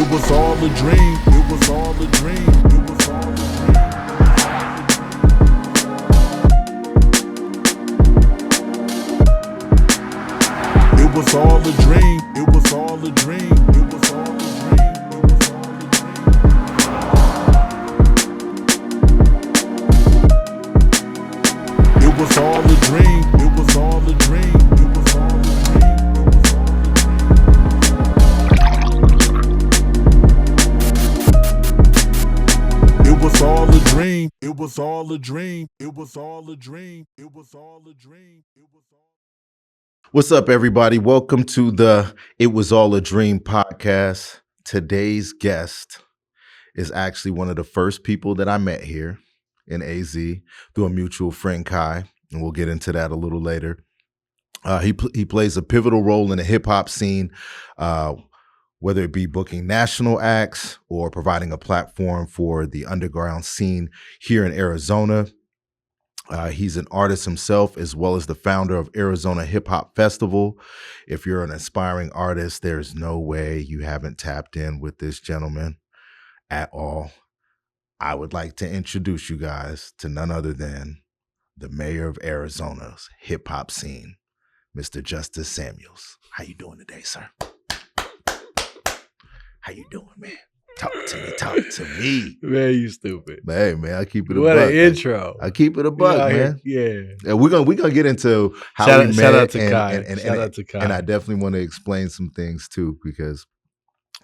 It was all a dream. It was all a dream. It was all a dream. It was all a dream. It was all a dream. It was all a dream. It was all a dream. It was all a dream. It was all a dream. It was all a dream. It was all a dream. It was all a dream. It was all a dream. It was all. What's up, everybody? Welcome to the It Was All a Dream podcast. Today's guest is actually one of the first people that I met here in AZ through a mutual friend, Kai, and we'll get into that a little later. He plays a pivotal role in the hip hop scene, whether it be booking national acts or providing a platform for the underground scene here in Arizona. He's an artist himself, as well as the founder of Arizona Hip Hop Festival. If you're an aspiring artist, there's no way you haven't tapped in with this gentleman at all. I would like to introduce you guys to none other than the mayor of Arizona's hip hop scene, Mr. Justus Samuels. How you doing today, sir? How you doing, man? Talk to me. Man, you stupid. Hey, man, I keep it a What buck. an intro. I keep it a buck, man. Yeah. And we're gonna get into how Shout we out- met. shout out to and, Kai. and, Shout out to Kai. And I definitely want to explain some things too, because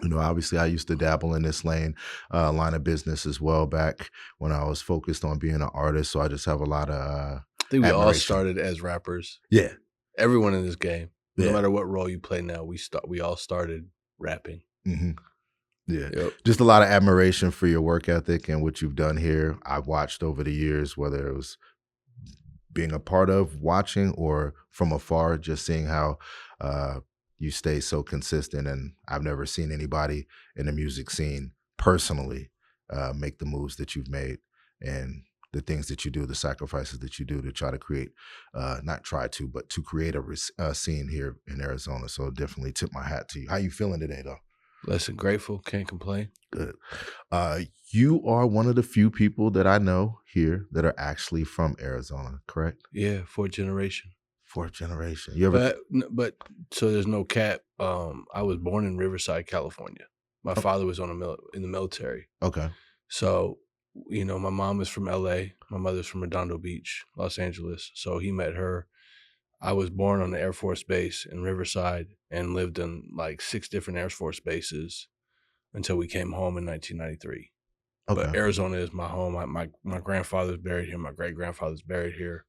obviously I used to dabble in this line of business as well back when I was focused on being an artist. So I just have a lot of I think we all admiration. started as rappers. Yeah. Everyone in this game, Yeah. no matter what role you play now, we all started rapping. Mm-hmm. Yeah. Yep. Just a lot of admiration for your work ethic and what you've done here. I've watched over the years, whether it was being a part of watching or from afar, just seeing how you stay so consistent. And I've never seen anybody in the music scene personally make the moves that you've made and the things that you do, the sacrifices that you do to try to create, but to create a scene here in Arizona. So definitely tip my hat to you. How you feeling today, though? Listen, grateful, can't complain. Good. You are one of the few people that I know here that are actually from Arizona, correct? Yeah, fourth generation. Fourth generation. You ever? But so there's no cap. I was born in Riverside, California. My father was in the military. Okay. So, my mom is from LA. My mother's from Redondo Beach, Los Angeles. So he met her. I was born on the Air Force Base in Riverside and lived in like 6 different Air Force bases until we came home in 1993. Okay. But Arizona is my home. My grandfather's buried here. My great-grandfather's buried here.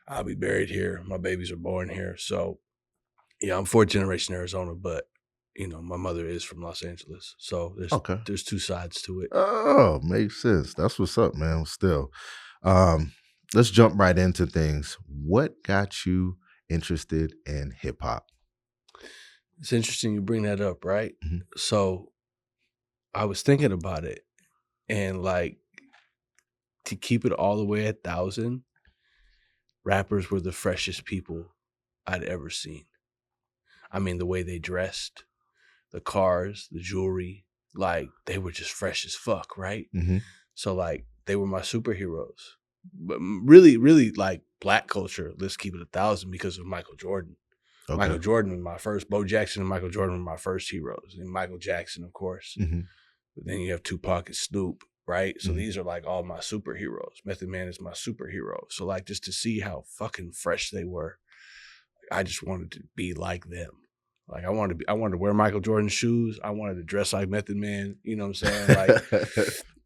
I'll be buried here. My babies are born here. So, yeah, I'm fourth generation Arizona, but, my mother is from Los Angeles. So there's 2 sides to it. Oh, makes sense. That's what's up, man. Still, let's jump right into things. What got you interested in hip hop? It's interesting you bring that up, right? Mm-hmm. So I was thinking about it, and like, to keep it all the way 1,000, rappers were the freshest people I'd ever seen. I mean, the way they dressed, the cars, the jewelry, like they were just fresh as fuck, right? Mm-hmm. So like they were my superheroes. But really, really like black culture, let's keep it 1,000 because of Michael Jordan. Okay. Michael Jordan was my first. Bo Jackson and Michael Jordan were my first heroes. And Michael Jackson, of course. Mm-hmm. But then you have Tupac and Snoop, right? So Mm-hmm. these are like all my superheroes. Method Man is my superhero. So like just to see how fucking fresh they were, I just wanted to be like them. Like I wanted to wear Michael Jordan's shoes. I wanted to dress like Method Man. You know what I'm saying? Like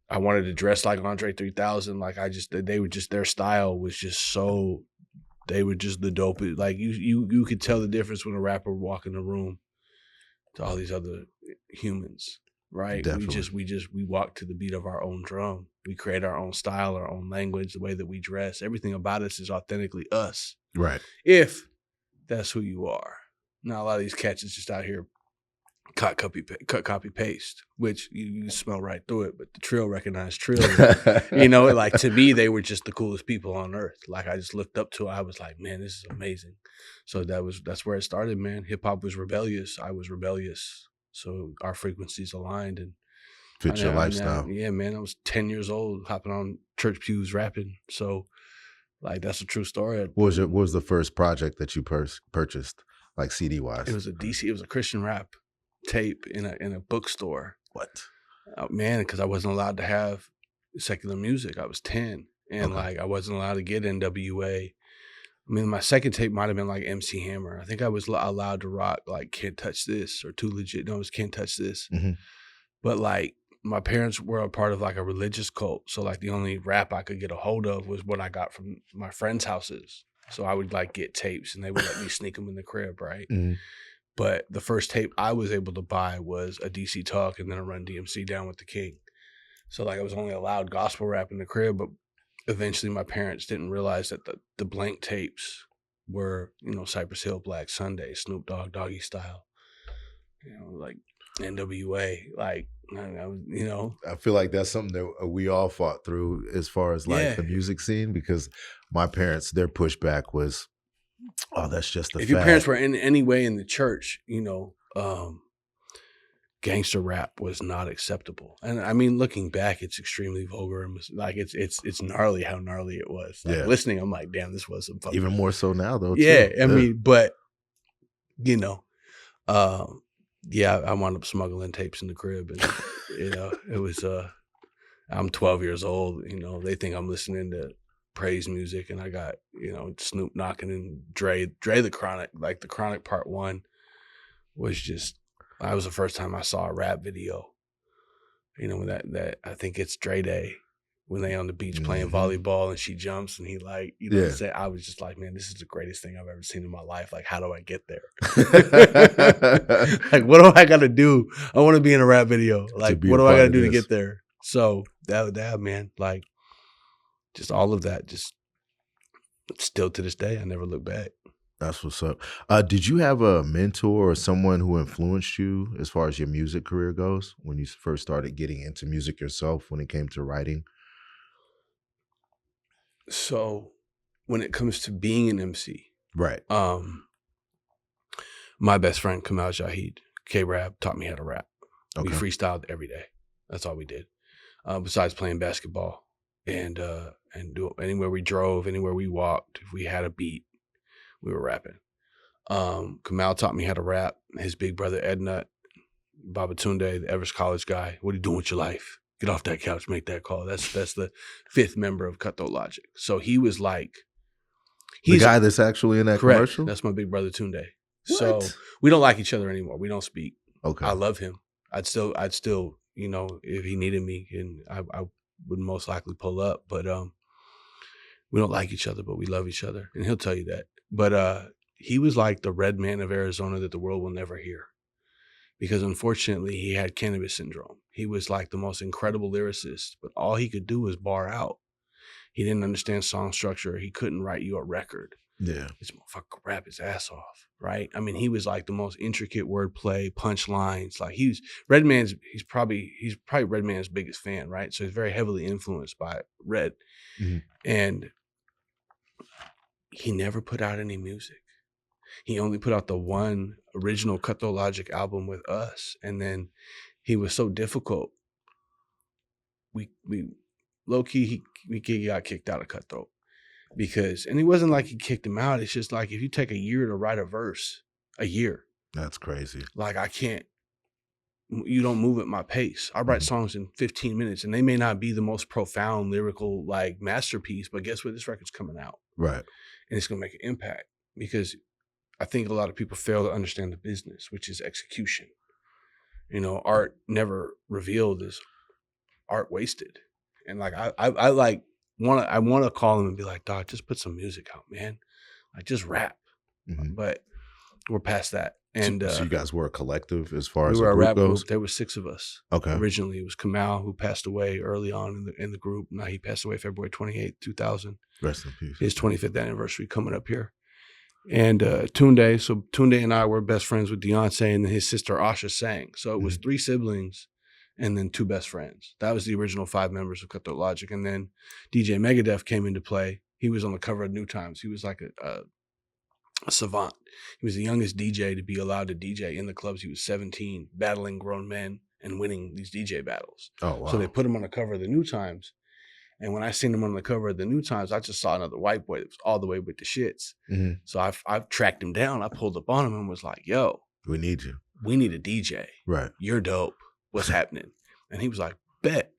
I wanted to dress like Andre 3000. Like they were just, their style was just so. They were just the dopest. Like you could tell the difference when a rapper walk in the room to all these other humans, right? Definitely. We walk to the beat of our own drum. We create our own style, our own language, the way that we dress. Everything about us is authentically us. Right. If that's who you are. Now a lot of these cats is just out here cut, copy, paste, which you smell right through it. But the Trill recognized Trill. Like to me, they were just the coolest people on earth. Like I just looked up to. I was like, man, this is amazing. So that's where it started, man. Hip hop was rebellious. I was rebellious. So our frequencies aligned, and Fit your lifestyle. yeah, man, I was 10 years old hopping on church pews rapping. So like, that's a true story. What was the first project that you purchased, like CD wise? It was it was a Christian rap tape in a bookstore. What? Man, because I wasn't allowed to have secular music. I was 10, and like I wasn't allowed to get NWA. I mean, my second tape might have been like MC Hammer. I think I was allowed to rock like Can't Touch This or Too Legit. No, it was Can't Touch This. Mm-hmm. But like my parents were a part of like a religious cult. So like the only rap I could get a hold of was what I got from my friends' houses. So I would like get tapes and they would let me sneak them in the crib, right? Mm-hmm. But the first tape I was able to buy was a DC Talk and then a Run DMC Down with the King. So like I was only allowed gospel rap in the crib, but eventually my parents didn't realize that the blank tapes were, you know, Cypress Hill, Black Sunday, Snoop Dogg, Doggy Style, you know, like NWA, like, you know. I feel like that's something that we all fought through as far as like the music scene, because my parents, their pushback was, oh, that's just the If your parents were in any way in the church, you know, gangster rap was not acceptable. And I mean, looking back, it's extremely vulgar and like it's gnarly how gnarly it was. Like listening, I'm like, damn, this was some fucking even more so now though. Yeah, too. I mean, but you know, I wound up smuggling tapes in the crib, and you know, it was I'm 12 years old, you know, they think I'm listening to praise music, and I got, you know, Snoop knocking in Dre the Chronic. Like the Chronic Part 1 was just, that was the first time I saw a rap video. You know, that I think it's Dre Day when they on the beach playing volleyball and she jumps and he like, you know, say, I was just like, man, this is the greatest thing I've ever seen in my life. Like, how do I get there? Like, what do I got to do? I want to be in a rap video. Like, what do I got to do to get there? So that man, like, just all of that, just still to this day, I never look back. That's what's up. Did you have a mentor or someone who influenced you as far as your music career goes when you first started getting into music yourself when it came to writing? So when it comes to being an MC, right? My best friend Kamal Jahid, K-Rap, taught me how to rap. Okay. We freestyled every day. That's all we did. Besides playing basketball and do anywhere we drove, anywhere we walked, if we had a beat, we were rapping. Kamal taught me how to rap. His big brother Ed Nut, Babatunde, the Everest College guy. What are you doing with your life? Get off that couch, make that call. That's the fifth member of Cutthroat Logic. So he was like, the guy that's actually in that commercial? That's my big brother Tunde. So we don't like each other anymore. We don't speak. Okay. I love him. I'd still, you know, if he needed me, and I would most likely pull up. But we don't like each other, but we love each other, and he'll tell you that. But he was like the red man of Arizona that the world will never hear, because unfortunately he had cannabis syndrome. He was like the most incredible lyricist, but all he could do was bar out. He didn't understand song structure. He couldn't write you a record. Yeah. This motherfucker could rap his ass off, right? I mean, he was like the most intricate wordplay, punchlines. Like he's probably Redman's biggest fan, right? So he's very heavily influenced by Red. Mm-hmm. And he never put out any music. He only put out the one original Cutthroat Logic album with us. And then he was so difficult. We low-key, he got kicked out of Cutthroat. And it wasn't like he kicked him out. It's just like, if you take a year to write a verse, a year. That's crazy. Like, you don't move at my pace. I write songs in 15 minutes, and they may not be the most profound lyrical like masterpiece, but guess what? This record's coming out. Right. And it's going to make an impact, because I think a lot of people fail to understand the business, which is execution. You know, art never revealed is art wasted. And like, I want to call him and be like, dog, just put some music out, man. Like, just rap. Mm-hmm. But we're past that. And so you guys were a collective as far as we were a group rap goes? Group. There were 6 of us. Okay. Originally, it was Kamal, who passed away early on in the group. Now he passed away February 28th, 2000. Rest in peace. His 25th anniversary coming up here. And Tunde. So Tunde and I were best friends with Deontay, and then his sister Asha sang. So it was 3 siblings and then 2 best friends. That was the original 5 members of Cutthroat Logic. And then DJ Megadeth came into play. He was on the cover of New Times. He was like a savant. He was the youngest DJ to be allowed to DJ in the clubs. He was 17, battling grown men and winning these DJ battles. Oh, wow. So they put him on the cover of the New Times. And when I seen him on the cover of the New Times, I just saw another white boy that was all the way with the shits. Mm-hmm. So I've tracked him down. I pulled up on him and was like, yo, We need you. we need a DJ. Right. You're dope. What's happening? And he was like, bet.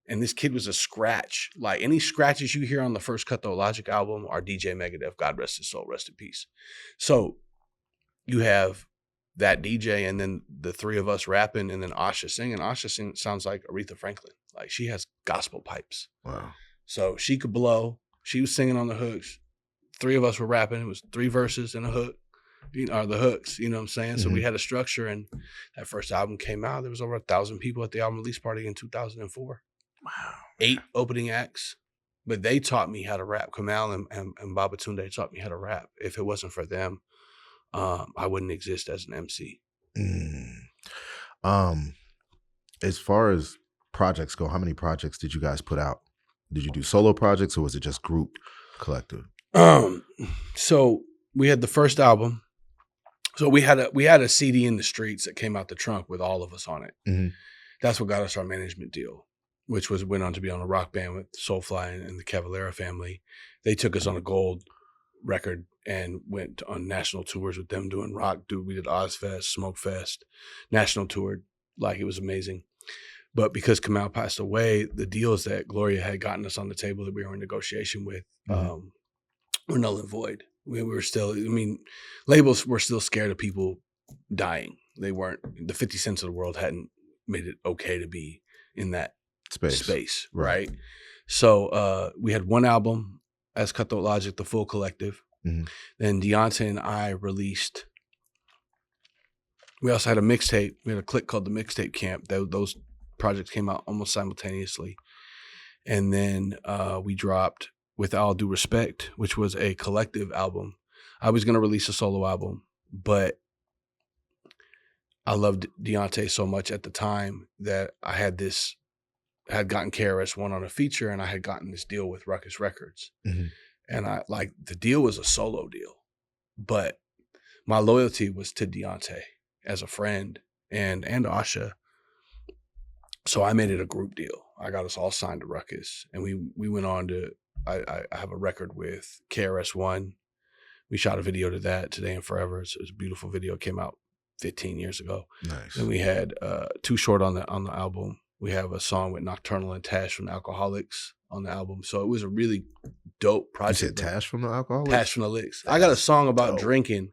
And this kid was a scratch. Like any scratches you hear on the first Cut the Logic album are DJ Megadeth. God rest his soul. Rest in peace. So you have that DJ and then the three of us rapping and then Asha singing. Asha sounds like Aretha Franklin. Like she has gospel pipes. Wow. So she could blow. She was singing on the hooks. Three of us were rapping. It was 3 verses and a hook. Or the hooks, you know what I'm saying? So we had a structure, and that first album came out. There was over 1,000 people at the album release party in 2004. Wow. 8 opening acts, but they taught me how to rap. Kamal and Babatunde taught me how to rap. If it wasn't for them, I wouldn't exist as an MC. As far as projects go, how many projects did you guys put out? Did you do solo projects or was it just group collective? So we had the first album. So we had a CD in the streets that came out the trunk with all of us on it. Mm-hmm. That's what got us our management deal, which went on to be on a rock band with Soulfly and the Cavalera family. They took us on a gold record and went on national tours with them doing rock. We did Ozfest, Smokefest, national tour. Like it was amazing. But because Kamal passed away, the deals that Gloria had gotten us on the table that we were in negotiation with were null and void. We were still, labels were still scared of people dying. They weren't, the 50 Cents of the world hadn't made it okay to be in that space, right? So we had one album as Cutthroat Logic, the full collective. Mm-hmm. Then Deontay and I released, we also had a mixtape. We had a clique called the Mixtape Camp. Those projects came out almost simultaneously. And then we dropped With All Due Respect, which was a collective album. I was going to release a solo album, but I loved Deontay so much at the time that I had gotten KRS-One on a feature, and I had gotten this deal with Ruckus Records. Mm-hmm. And the deal was a solo deal, but my loyalty was to Deontay as a friend and Asha. So I made it a group deal. I got us all signed to Ruckus, and we went on to, I have a record with KRS-One. We shot a video to that, Today and Forever. It was a beautiful video. It came out 15 years ago. Nice. And we had Too Short on the album. We have a song with Nocturnal and Tash from the Alcoholics on the album. So it was a really dope project. You said Tash from the Alcoholics? Tash from the Licks. I got a song about drinking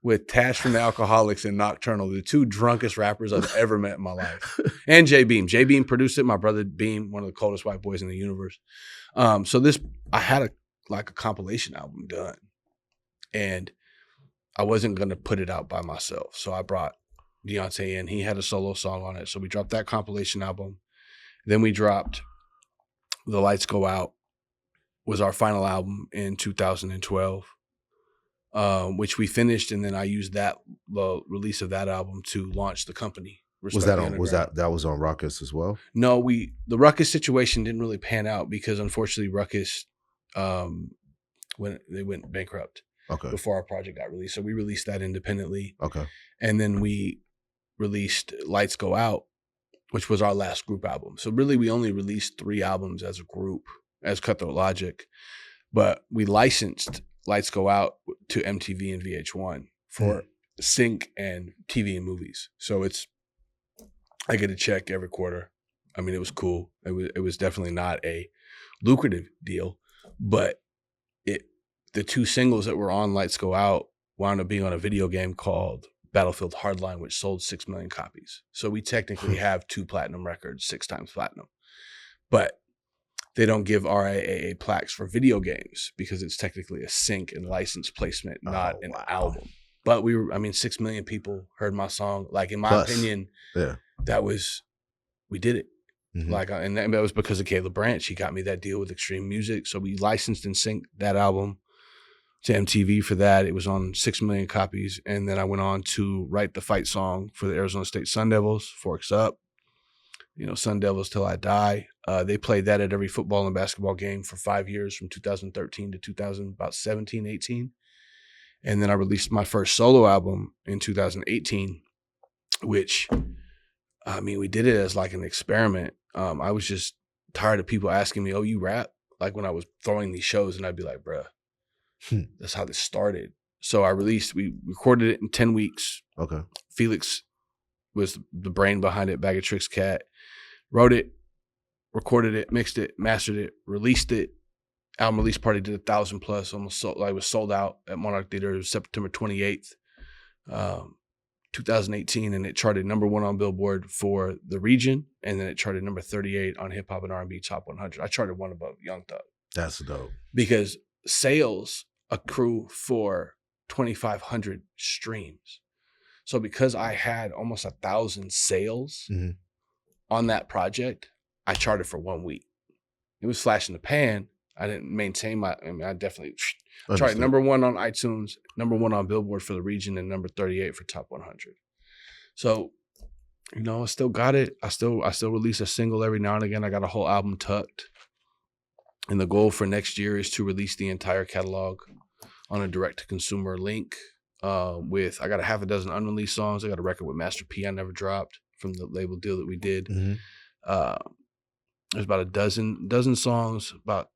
with Tash from the Alcoholics and Nocturnal, the 2 drunkest rappers I've ever met in my life. And J Beam. J Beam produced it. My brother Beam, one of the coldest white boys in the universe. So I had a compilation album done. And I wasn't going to put it out by myself. So I brought Deontay in. He had a solo song on it. So we dropped that compilation album. Then we dropped The Lights Go Out, was our final album in 2012, which we finished. And then I used the release of that album to launch the company. Was that on Ruckus as well? No, the Ruckus situation didn't really pan out because unfortunately Ruckus, when they went bankrupt. Okay. Before our project got released. So we released that independently. Okay. And then we released Lights Go Out, which was our last group album. So really we only released 3 albums as a group, as Cutthroat Logic. But we licensed Lights Go Out to MTV and VH1 for sync and TV and movies. So I get a check every quarter. I mean, it was cool. It was definitely not a lucrative deal, but the 2 singles that were on Lights Go Out wound up being on a video game called Battlefield Hardline, which sold 6 million copies. So we technically have 2 platinum records, 6 times platinum. But they don't give RIAA plaques for video games because it's technically a sync and license placement, not an album. But 6 million people heard my song. Like in my opinion, we did it. Mm-hmm. And that was because of Caleb Branch. He got me that deal with Extreme Music. So we licensed and synced that album to MTV for that. It was on 6 million copies. And then I went on to write the fight song for the Arizona State Sun Devils, Forks Up. Sun Devils Till I Die. They played that at every football and basketball game for 5 years from 2013 to 2017, 18. And then I released my first solo album in 2018, which, I mean, we did it as like an experiment. I was just tired of people asking me, "Oh, you rap?" Like when I was throwing these shows, and I'd be like, "Bruh, that's how this started." So we recorded it in 10 weeks. Okay. Felix was the brain behind it, Bag of Tricks Cat. Wrote it, recorded it, mixed it, mastered it, released it. Album release party did 1,000 plus, almost sold, like was sold out at Monarch Theater September 28th, 2018, and it charted #1 on Billboard for the region, and then it charted number 38 on Hip Hop and R&B Top 100. I charted one above Young Thug. That's dope. Because sales accrue for 2,500 streams. So because I had almost 1,000 sales on that project, I charted for 1 week. It was flash in the pan. I didn't maintain I definitely charted #1 on iTunes, #1 on Billboard for the region, and number 38 for Top 100. So, I still got it. I still release a single every now and again. I got a whole album tucked. And the goal for next year is to release the entire catalog on a direct-to-consumer link. I got a half a dozen unreleased songs. I got a record with Master P I never dropped from the label deal that we did. There's about a dozen songs, about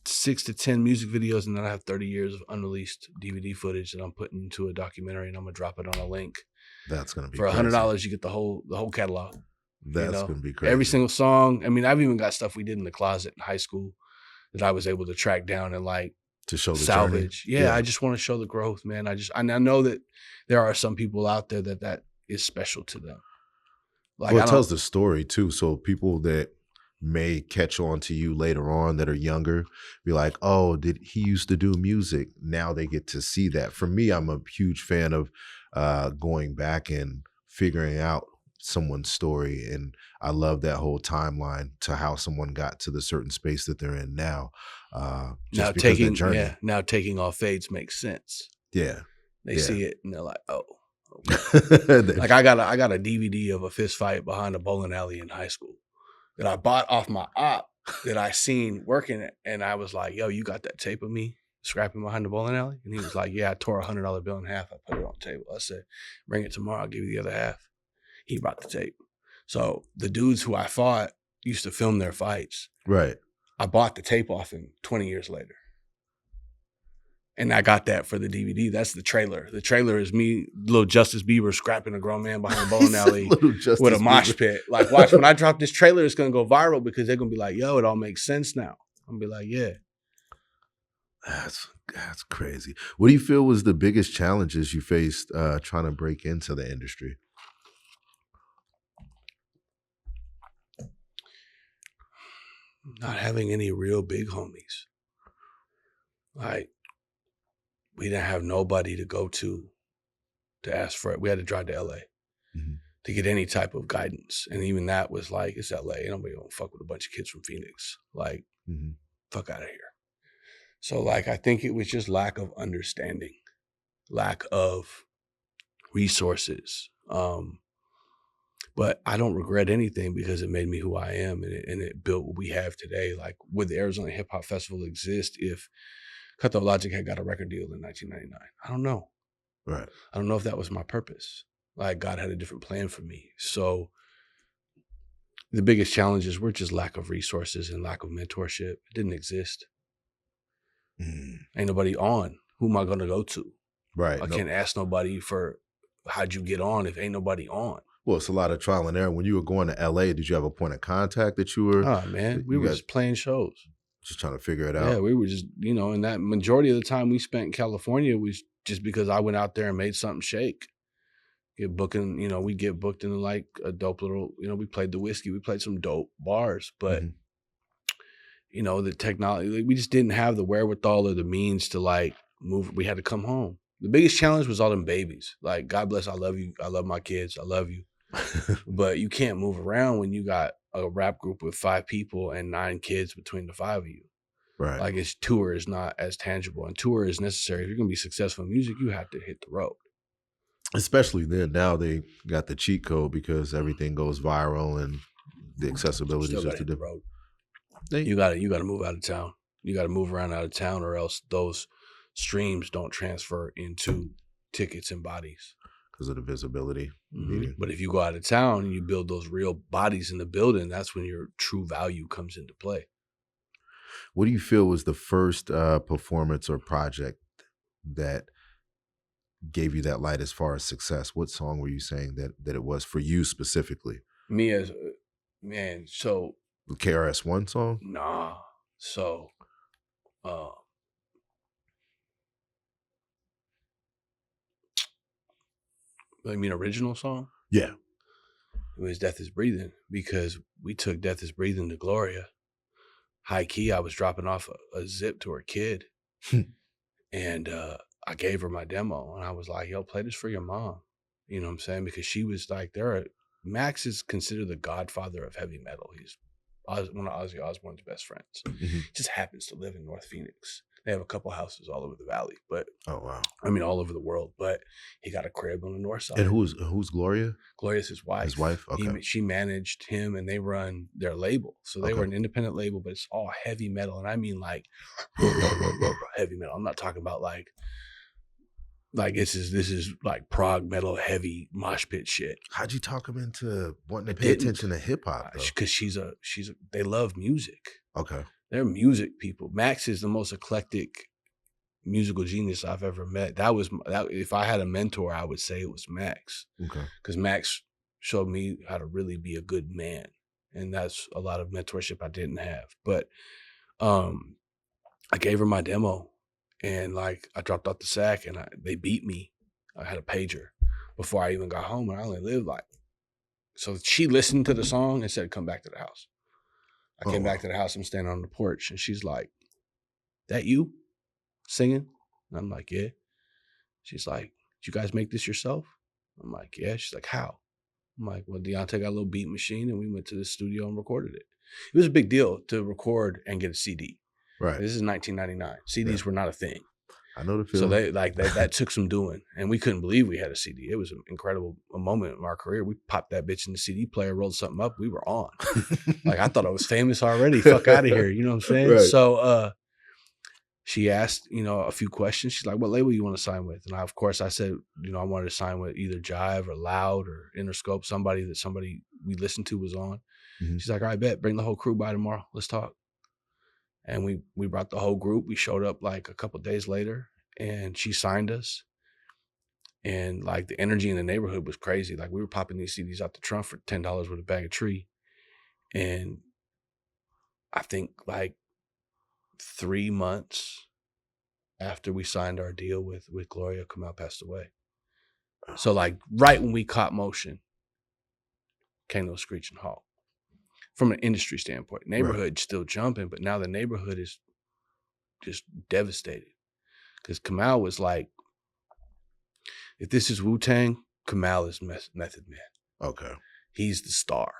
6 to 10 music videos, and then I have 30 years of unreleased DVD footage that I'm putting into a documentary, and I'm gonna drop it on a link. That's gonna be for $100. You get the whole catalog. That's gonna be crazy. Every single song. I mean, I've even got stuff we did in the closet in high school that I was able to track down and like to show the salvage. journey. Yeah, I just want to show the growth, man. I know that there are some people out there that is special to them. Like, well, it tells the story too. So people that may catch on to you later on that are younger be like, oh, did he used to do music? Now they get to see that. For me, I'm a huge fan of going back and figuring out someone's story, and I love that whole timeline to how someone got to the certain space that they're in now. Now taking off fades makes sense. Yeah, they see it and they're like, oh. Okay. Like I got a DVD of a fist fight behind a bowling alley in high school that I bought off my op that I seen working it, and I was like, yo, you got that tape of me scrapping behind the bowling alley? And he was like, yeah, I tore $100 bill in half. I put it on the table. I said, bring it tomorrow. I'll give you the other half. He brought the tape. So the dudes who I fought used to film their fights. Right. I bought the tape off him 20 years later. And I got that for the DVD. That's the trailer. The trailer is me, little Justus Bieber, scrapping a grown man behind a bowling alley with a mosh pit. Like, watch, when I drop this trailer, it's going to go viral because they're going to be like, yo, it all makes sense now. I'm going to be like, yeah. That's crazy. What do you feel was the biggest challenges you faced trying to break into the industry? Not having any real big homies. Like, we didn't have nobody to go to ask for it. We had to drive to LA to get any type of guidance. And even that was like, it's LA. Nobody gonna fuck with a bunch of kids from Phoenix. Like, fuck out of here. So like, I think it was just lack of understanding, lack of resources. But I don't regret anything because it made me who I am, and it built what we have today. Like, would the Arizona Hip Hop Festival exist if Cutthroat Logic had got a record deal in 1999? I don't know. Right. I don't know if that was my purpose. Like, God had a different plan for me. So the biggest challenges were just lack of resources and lack of mentorship. It didn't exist. Ain't nobody on. Who am I going to go to? Right. I can't ask nobody for how'd you get on if ain't nobody on. Well, it's a lot of trial and error. When you were going to LA, did you have a point of contact that you were? Oh, man. We were just playing shows. Just trying to figure it out. Yeah, we were just, and that majority of the time we spent in California was just because I went out there and made something shake. Get booking, we get booked in like a dope little, we played the whiskey, we played some dope bars, but the technology, we just didn't have the wherewithal or the means to like move. We had to come home. The biggest challenge was all them babies. Like, God bless, I love you. I love my kids. I love you. But you can't move around when you got a rap group with 5 people and 9 kids between the 5 of you. Right. Like, tour is not as tangible, and tour is necessary. If you're going to be successful in music, you have to hit the road. Especially then, now they got the cheat code because everything goes viral and the accessibility is just a different. You got to move out of town. You got to move around out of town, or else those streams don't transfer into tickets and bodies. Because of the visibility. Mm-hmm. But if you go out of town and you build those real bodies in the building, that's when your true value comes into play. What do you feel was the first performance or project that gave you that light as far as success? What song were you saying that it was for you specifically? Me as man, so The KRS-One song? nah. So I mean original song? Yeah. It was Death is Breathing, because we took Death is Breathing to Gloria. High key, I was dropping off a zip to her kid. And I gave her my demo and I was like, yo, play this for your mom. You know what I'm saying? Because she was like, Max is considered the godfather of heavy metal. He's one of Ozzy Osbourne's best friends. Mm-hmm. Just happens to live in North Phoenix. They have a couple houses all over the valley, but oh wow, I mean all over the world. But he got a crib on the north side. And who's Gloria? Gloria's his wife. His wife. Okay. She managed him, and they run their label. So they were an independent label, but it's all heavy metal, and I mean like heavy metal. I'm not talking about like this is like prog metal, heavy mosh pit shit. How'd you talk him into wanting to pay attention to hip hop? Because they love music. Okay. They're music people. Max is the most eclectic musical genius I've ever met. If I had a mentor, I would say it was Max. Okay. Because Max showed me how to really be a good man. And that's a lot of mentorship I didn't have. But I gave her my demo, and like I dropped off the sack, and they beat me. I had a pager before I even got home, and I only lived so she listened to the song and said, come back to the house. I came back to the house. I'm standing on the porch, and she's like, that you singing? And I'm like, yeah. She's like, did you guys make this yourself? I'm like, yeah. She's like, how? I'm like, well, Deontay got a little beat machine, and we went to the studio and recorded it. It was a big deal to record and get a CD. Right. This is 1999. CDs were not a thing. I know the feeling. So that took some doing, and we couldn't believe we had a CD. It was an incredible moment in our career. We popped that bitch in the CD player, rolled something up. We were on. Like I thought I was famous already. Fuck out of here. You know what I'm saying? Right. So she asked, a few questions. She's like, what label you want to sign with? And of course I said, I wanted to sign with either Jive or Loud or Interscope, somebody we listened to was on. Mm-hmm. She's like, all right, bet, bring the whole crew by tomorrow. Let's talk. And we brought the whole group. We showed up like a couple days later, and she signed us. And like the energy in the neighborhood was crazy. Like we were popping these CDs out the trunk for $10 with a bag of tree. And I think like 3 months after we signed our deal with Gloria, Kamau passed away. So like right when we caught motion, came to a screeching halt. From an industry standpoint, neighborhood still jumping, but now the neighborhood is just devastated. Because Kamau was like, if this is Wu-Tang, Kamau is Method Man. Okay. He's the star.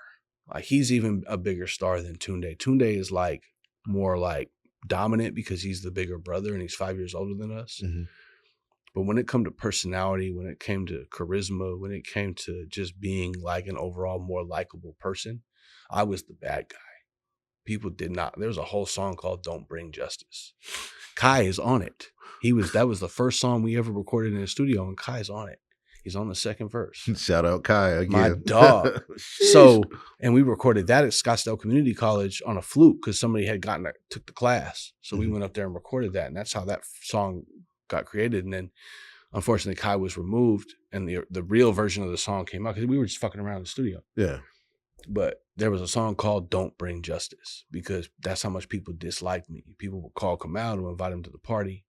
Like he's even a bigger star than Tunde. Tunde is like more like dominant because he's the bigger brother and he's 5 years older than us. Mm-hmm. But when it came to personality, when it came to charisma, when it came to just being like an overall more likable person, I was the bad guy. People did not. There was a whole song called Don't Bring Justice. Kai is on it. That was the first song we ever recorded in the studio, and Kai's on it. He's on the second verse. Shout out Kai again. My dog. So, and we recorded that at Scottsdale Community College on a flute because somebody had took the class. So we went up there and recorded that, and that's how that song got created. And then unfortunately Kai was removed, and the real version of the song came out because we were just fucking around in the studio. Yeah. But there was a song called Don't Bring Justice because that's how much people disliked me. People would call Kamau to invite him to the party,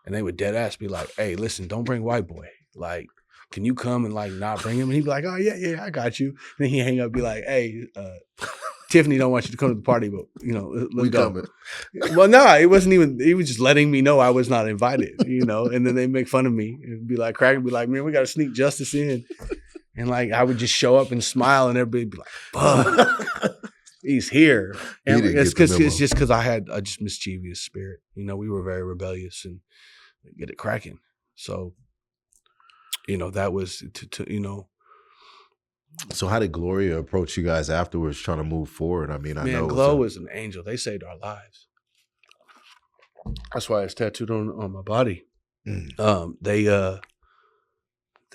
and they would dead ass be like, hey, listen, don't bring white boy. Like, can you come and like not bring him? And he'd be like, oh yeah, I got you. And then he'd hang up and be like, hey, Tiffany don't want you to come to the party, but let's go. Coming. Well, no, it wasn't even, he was just letting me know I was not invited, and then they make fun of me and be like, Craig would be like, man, we got to sneak Justice in. And like, I would just show up and smile and everybody would be like, fuck, he's here. And it's just because I had a just mischievous spirit. We were very rebellious and get it cracking. So, that was So how did Gloria approach you guys afterwards trying to move forward? I mean, I know Glow was an angel. They saved our lives. That's why it's tattooed on my body. Mm. They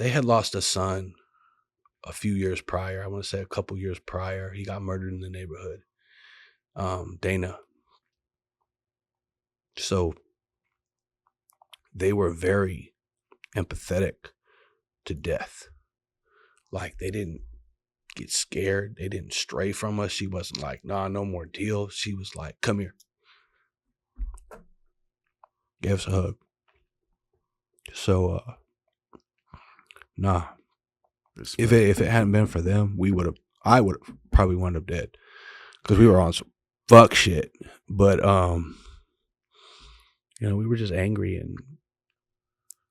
had lost a son a few years prior. I want to say a couple years prior. He got murdered in the neighborhood. Dana. So they were very empathetic to death. Like, they didn't get scared. They didn't stray from us. She wasn't like, nah, no more deal. She was like, come here. Gave us a hug. So, nah. Respect. If it hadn't been for them, I would have probably wound up dead. Because we were on some fuck shit. But, we were just angry, and,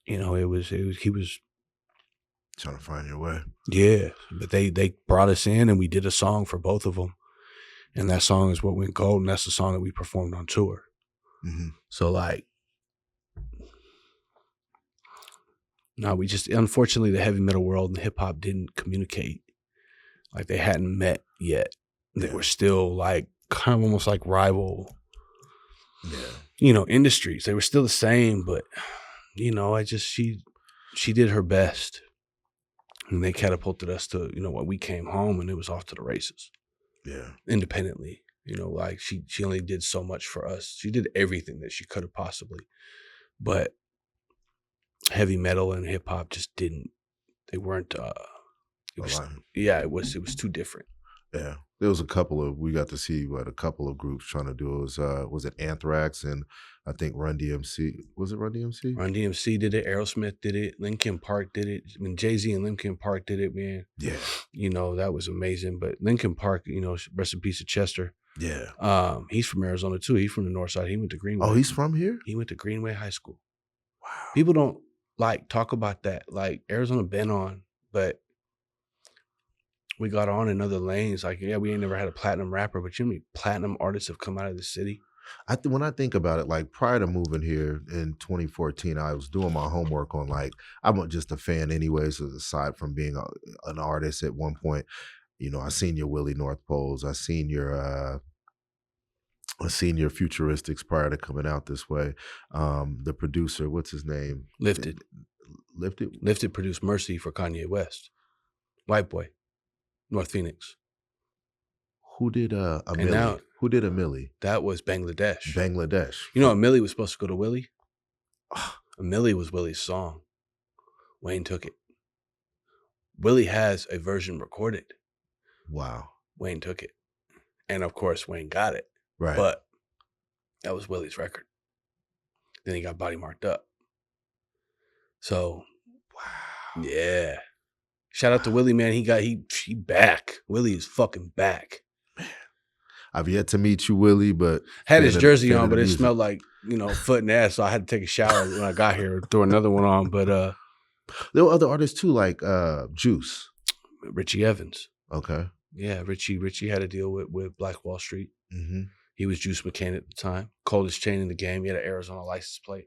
he was Trying to find your way. Yeah, but they brought us in, and we did a song for both of them, and that song is what went gold, and that's the song that we performed on tour. Mm-hmm. So, like, no, we just, unfortunately, the heavy metal world and hip hop didn't communicate. Like, they hadn't met yet. They were still like kind of almost like rival, industries. They were still the same, but she did her best. And they catapulted us to, when we came home, and it was off to the races. Yeah. Independently. Like, she only did so much for us. She did everything that she could have possibly. But heavy metal and hip hop just didn't. They weren't. It was too different. Yeah. There was we got to see a couple of groups trying to do it. Was it Anthrax and I think Run DMC? Was it Run DMC? Run DMC did it. Aerosmith did it. Linkin Park did it. When Jay-Z and Linkin Park did it, man. Yeah. That was amazing. But Linkin Park, rest in peace of Chester. Yeah. He's from Arizona too. He's from the north side. He went to Greenway. Oh, he's from here? He went to Greenway High School. Wow. People don't talk about that. Like, Arizona been on, but we got on in other lanes. Like, we ain't never had a platinum rapper, but platinum artists have come out of the city. When I think about it, like, prior to moving here in 2014, I was doing my homework on, like, I'm just a fan anyways, aside from being an artist at one point. I seen your Willie North Poles. I seen your Futuristics prior to coming out this way. The producer, what's his name? Lifted produced Mercy for Kanye West. White boy. North Phoenix. Who did a Millie? Who did a Millie? That was Bangladesh. A Millie was supposed to go to Willie? A Millie was Willie's song. Wayne took it. Willie has a version recorded. Wow. Wayne took it. And of course, Wayne got it. Right. But that was Willie's record. Then he got body marked up. So, wow. Yeah. Shout out to Willie, man. He back. Willie is fucking back. Man. I've yet to meet you, Willie, but had his jersey on, but it smelled like, foot and ass, so I had to take a shower when I got here, throw another one on. But there were other artists too, like Juice. Richie Evans. Okay. Yeah, Richie had a deal with Black Wall Street. Mm-hmm. He was Juice McCain at the time. Coldest chain in the game. He had an Arizona license plate.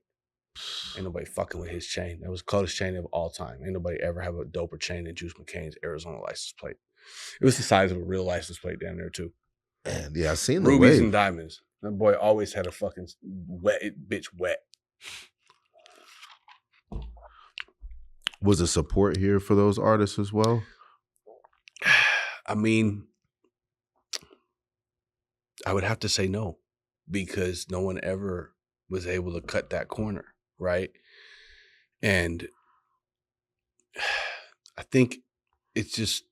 Ain't nobody fucking with his chain. That was the coldest chain of all time. Ain't nobody ever have a doper chain than Juice McCain's Arizona license plate. It was the size of a real license plate down there too. And yeah, I seen the rubies wave. And diamonds. That boy always had a fucking bitch wet. Was the support here for those artists as well? I mean, I would have to say no, because no one ever was able to cut that corner, right? And I think it's just,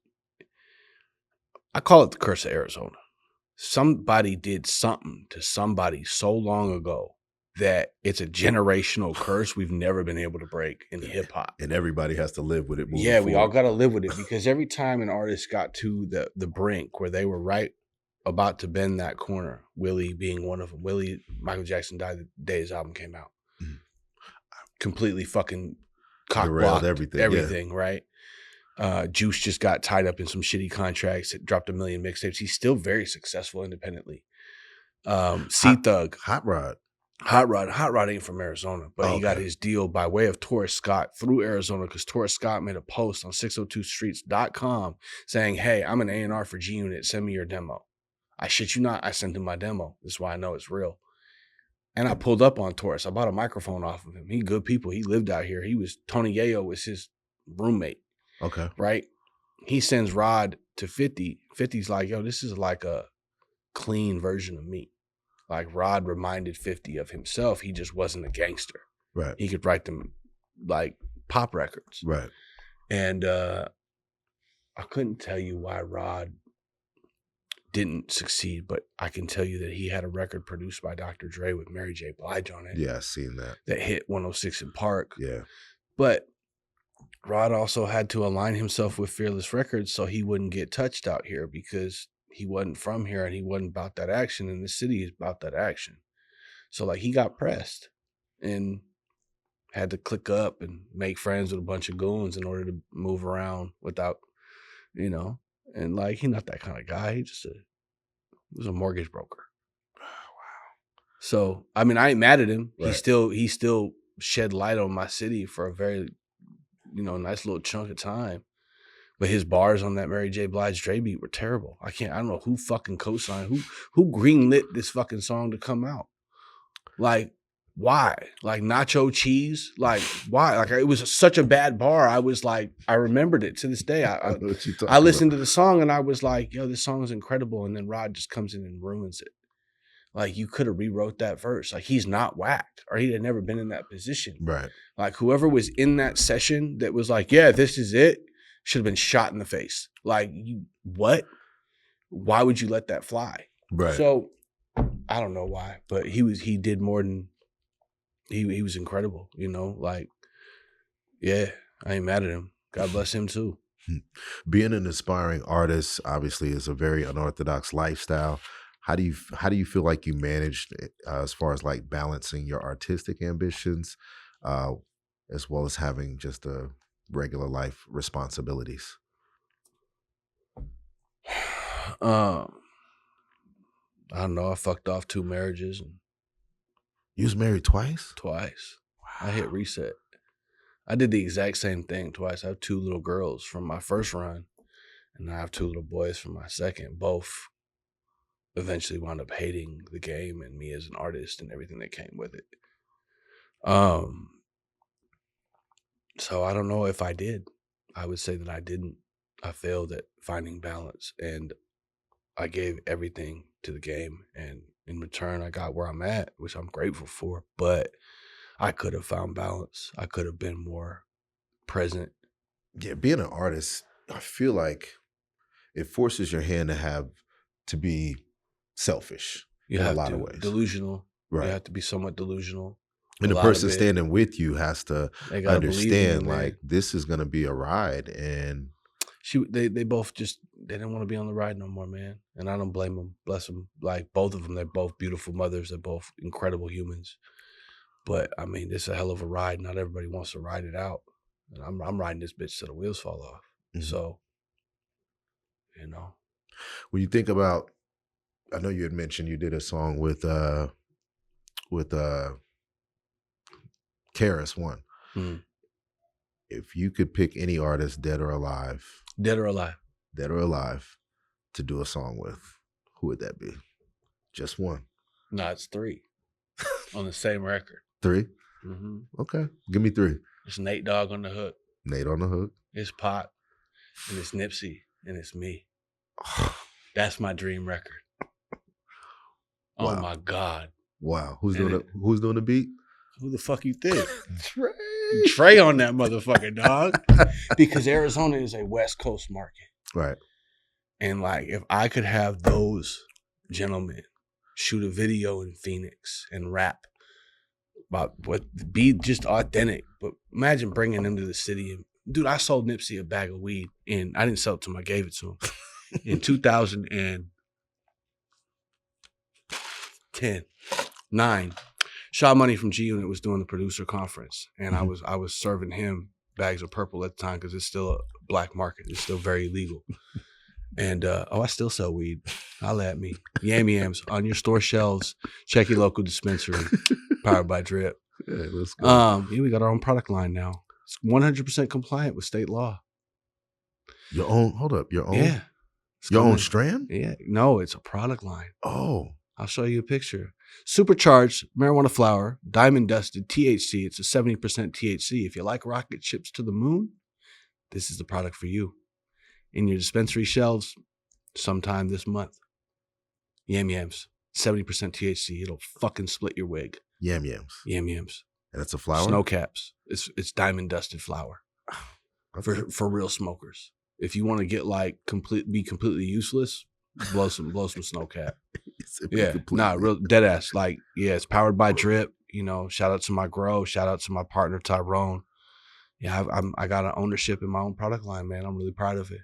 I call it the curse of Arizona. Somebody did something to somebody so long ago that it's a generational curse we've never been able to break in hip hop. And everybody has to live with it. Yeah, we all got to live with it, because every time an artist got to the brink where they were right about to bend that corner, Willie being one of them. Michael Jackson died the day his album came out. Mm-hmm. Completely fucking cock-blocked everything, right? Juice just got tied up in some shitty contracts. It dropped 1 million mixtapes. He's still very successful independently. C-Thug. Hot Rod ain't from Arizona, but he got his deal by way of Torres Scott through Arizona, because Torres Scott made a post on 602streets.com saying, hey, I'm an A&R for G-Unit. Send me your demo. I shit you not. I sent him my demo. That's why I know it's real. And I pulled up on Taurus. I bought a microphone off of him. He good people. He lived out here. Tony Yayo was his roommate. Okay. Right? He sends Rod to 50. 50's like, yo, this is like a clean version of me. Like Rod reminded 50 of himself. He just wasn't a gangster. Right. He could write them like pop records. Right. And I couldn't tell you why Rod didn't succeed, but I can tell you that he had a record produced by Dr. Dre with Mary J. Blige on it. Yeah, I seen that. That hit 106 in Park. Yeah. But Rod also had to align himself with Fearless Records so he wouldn't get touched out here because he wasn't from here and he wasn't about that action. And the city is about that action. So like he got pressed and had to click up and make friends with a bunch of goons in order to move around without, you know, and like he's not that kind of guy. He was a mortgage broker. Oh, wow. So I mean, I ain't mad at him. Right. He still shed light on my city for a very, you know, nice little chunk of time. But his bars on that Mary J. Blige Dre beat were terrible. I don't know who fucking co-signed, who greenlit this fucking song to come out. Like, why? Like nacho cheese? Like, why? Like it was such a bad bar. I was like, I remembered it to this day. I listened to the song and I was like, yo, this song is incredible. And then Rod just comes in and ruins it. Like you could have rewrote that verse. Like he's not whacked or he had never been in that position. Right. Like whoever was in that session that was like, yeah, this is it, should have been shot in the face. Like what? Why would you let that fly? Right. So I don't know why, but he did more than he was incredible, you know, like, yeah, I ain't mad at him. God bless him too. Being an aspiring artist obviously is a very unorthodox lifestyle. How do you feel like you managed as far as like balancing your artistic ambitions, as well as having just a regular life responsibilities? I don't know. I fucked off 2 marriages and You was married twice? twice. Wow. I hit reset. I did the exact same thing twice. I have 2 little girls from my first run, and I have 2 little boys from my second. Both eventually wound up hating the game and me as an artist and everything that came with it. So I don't know if I did. I would say that I didn't. I failed at finding balance, and I gave everything to the game, and in return, I got where I'm at, which I'm grateful for. But I could have found balance. I could have been more present. Yeah, being an artist, I feel like it forces your hand to be selfish in a lot of ways. Delusional. Right. You have to be somewhat delusional. And the person standing with you has to understand, like, this is going to be a ride. And they both they didn't want to be on the ride no more, man. And I don't blame them. Bless them. Like both of them, they're both beautiful mothers. They're both incredible humans. But I mean, it's a hell of a ride. Not everybody wants to ride it out. And I'm riding this bitch till the wheels fall off. Mm-hmm. So, you know. When you think about, I know you had mentioned you did a song with Karis One. Mm-hmm. If you could pick any artist, dead or alive, to do a song with, who would that be? Just one? No, it's 3 on the same record. 3? Mm-hmm. Okay, give me 3. It's Nate Dogg on the hook. Nate on the hook. It's Pop, and it's Nipsey, and it's me. That's my dream record. Wow. Oh my God! Wow, who's doing the beat? Who the fuck you think? Trey on that motherfucker, dog. Because Arizona is a West Coast market. Right. And like, if I could have those gentlemen shoot a video in Phoenix and rap about be just authentic, but imagine bringing them to the city. And dude, I sold Nipsey a bag of weed, and I didn't sell it to him. I gave it to him in 2009. Shaw Money from G Unit was doing the producer conference, and mm-hmm. I was serving him bags of purple at the time because it's still a black market. It's still very illegal. And I still sell weed. Holla at me. Yams on your store shelves. Check your local dispensary. Powered by Drip. Yeah, let's go. We got our own product line now. It's 100% compliant with state law. Your own? Hold up. Your own? Yeah. Your own strand? Yeah. No, it's a product line. Oh. I'll show you a picture. Supercharged marijuana flower, diamond dusted THC. It's a 70% THC. If you like rocket ships to the moon, this is the product for you. In your dispensary shelves sometime this month. Yam Yams, 70% THC. It'll fucking split your wig. Yam Yams. Yam Yams. And it's a flower? Snow caps. It's diamond dusted flower for real smokers. If you want to get like be completely useless, blow some snow cap. Yeah, real dead ass. Like, yeah, it's powered by Drip. You know, shout out to my grow. Shout out to my partner Tyrone. Yeah, I got an ownership in my own product line, man. I'm really proud of it.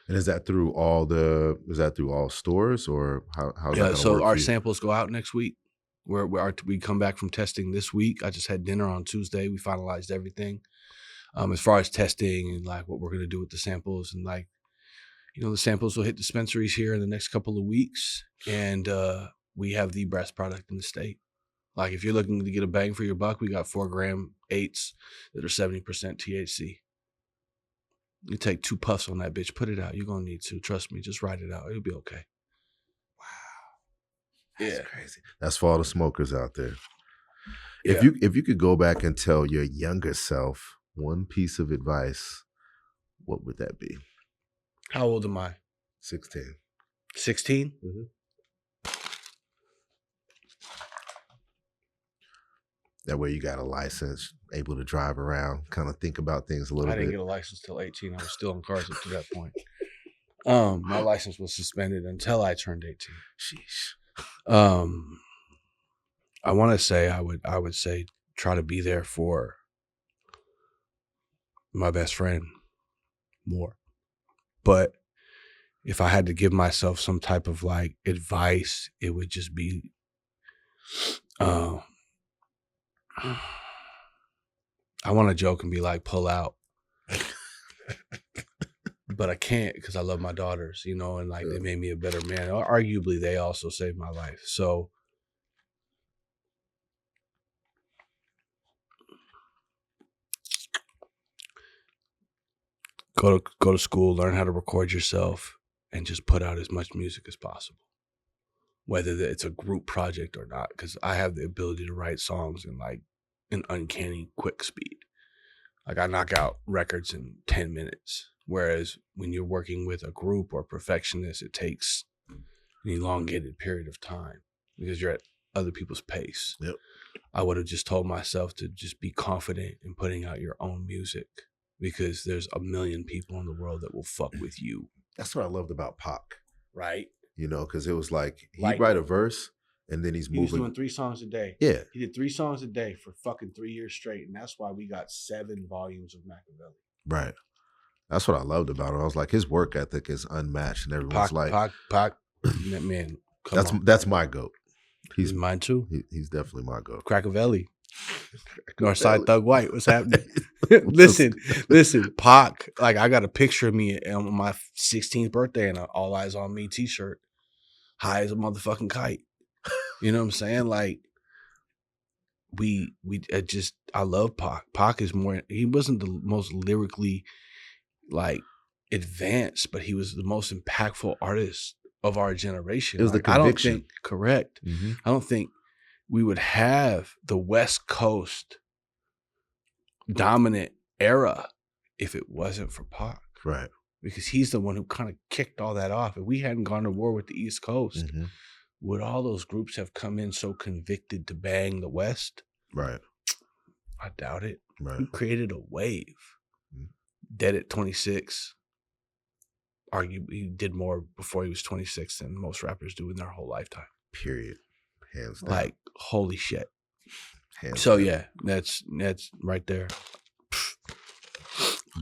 And is that through all stores, or how's that gonna so work our for you? samples go out next week. We come back from testing this week. I just had dinner on Tuesday. We finalized everything. As far as testing and like what we're gonna do with the samples, and like, you know, the samples will hit dispensaries here in the next couple of weeks, and we have the best product in the state. Like, if you're looking to get a bang for your buck, we got 4-gram 8s that are 70% THC. You take 2 puffs on that bitch, put it out. You're gonna need to. Trust me, just write it out. It'll be okay. Wow. That's crazy. That's for all the smokers out there. Yeah. If you could go back and tell your younger self one piece of advice, what would that be? How old am I? 16. 16? Mm-hmm. That way you got a license, able to drive around, kind of think about things a little bit. I didn't get a license till 18. I was still in cars up to that point. My license was suspended until I turned 18. Sheesh. I want to say I would say try to be there for my best friend more. But if I had to give myself some type of like advice, it would just be I want to joke and be like, pull out. But I can't, because I love my daughters, you know, and like they made me a better man. Arguably, they also saved my life. So go to school, learn how to record yourself, and just put out as much music as possible, whether it's a group project or not, because I have the ability to write songs in like an uncanny quick speed. Like, I knock out records in 10 minutes. Whereas when you're working with a group or perfectionist, it takes an elongated period of time because you're at other people's pace. Yep. I would have just told myself to just be confident in putting out your own music, because there's a million people in the world that will fuck with you. That's what I loved about Pac. Right? You know, because it was like he'd write a verse and then he's moving. He was doing 3 songs a day. Yeah. He did 3 songs a day for fucking 3 years straight. And that's why we got 7 volumes of Machiavelli. Right. That's what I loved about him. I was like, his work ethic is unmatched, and everyone's Pac, man, that's my goat. He's mine too. He's definitely my goat. Crackavelli. Northside Thug White. What's happening? listen, Pac. Like, I got a picture of me on my 16th birthday in an All Eyes on Me t-shirt, high as a motherfucking kite. You know what I'm saying? Like, I love Pac. Pac is more. He wasn't the most lyrically like advanced, but he was the most impactful artist of our generation. It was like, the conviction. I don't think, correct. Mm-hmm. I don't think we would have the West Coast dominant era if it wasn't for Pac. Right. Because he's the one who kind of kicked all that off. If we hadn't gone to war with the East Coast, would all those groups have come in so convicted to bang the West? Right. I doubt it. Right. He created a wave. Dead at 26. Arguably, he did more before he was 26 than most rappers do in their whole lifetime. Period. Hands down. Like, holy shit. Hands so down. yeah, that's right there.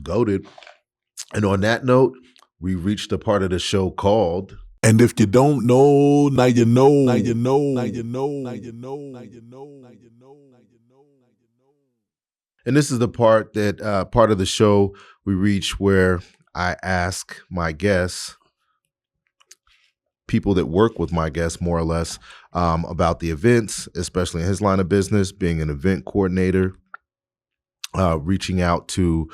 Goated. And on that note, we reached the part of the show called And if you don't know, now you know. Now you know. Now you know. Now you know. Now you know. Now you know. Now you know. And this is the part that part of the show we reach where I ask my guests, people that work with my guests more or less, about the events, especially in his line of business, being an event coordinator, reaching out to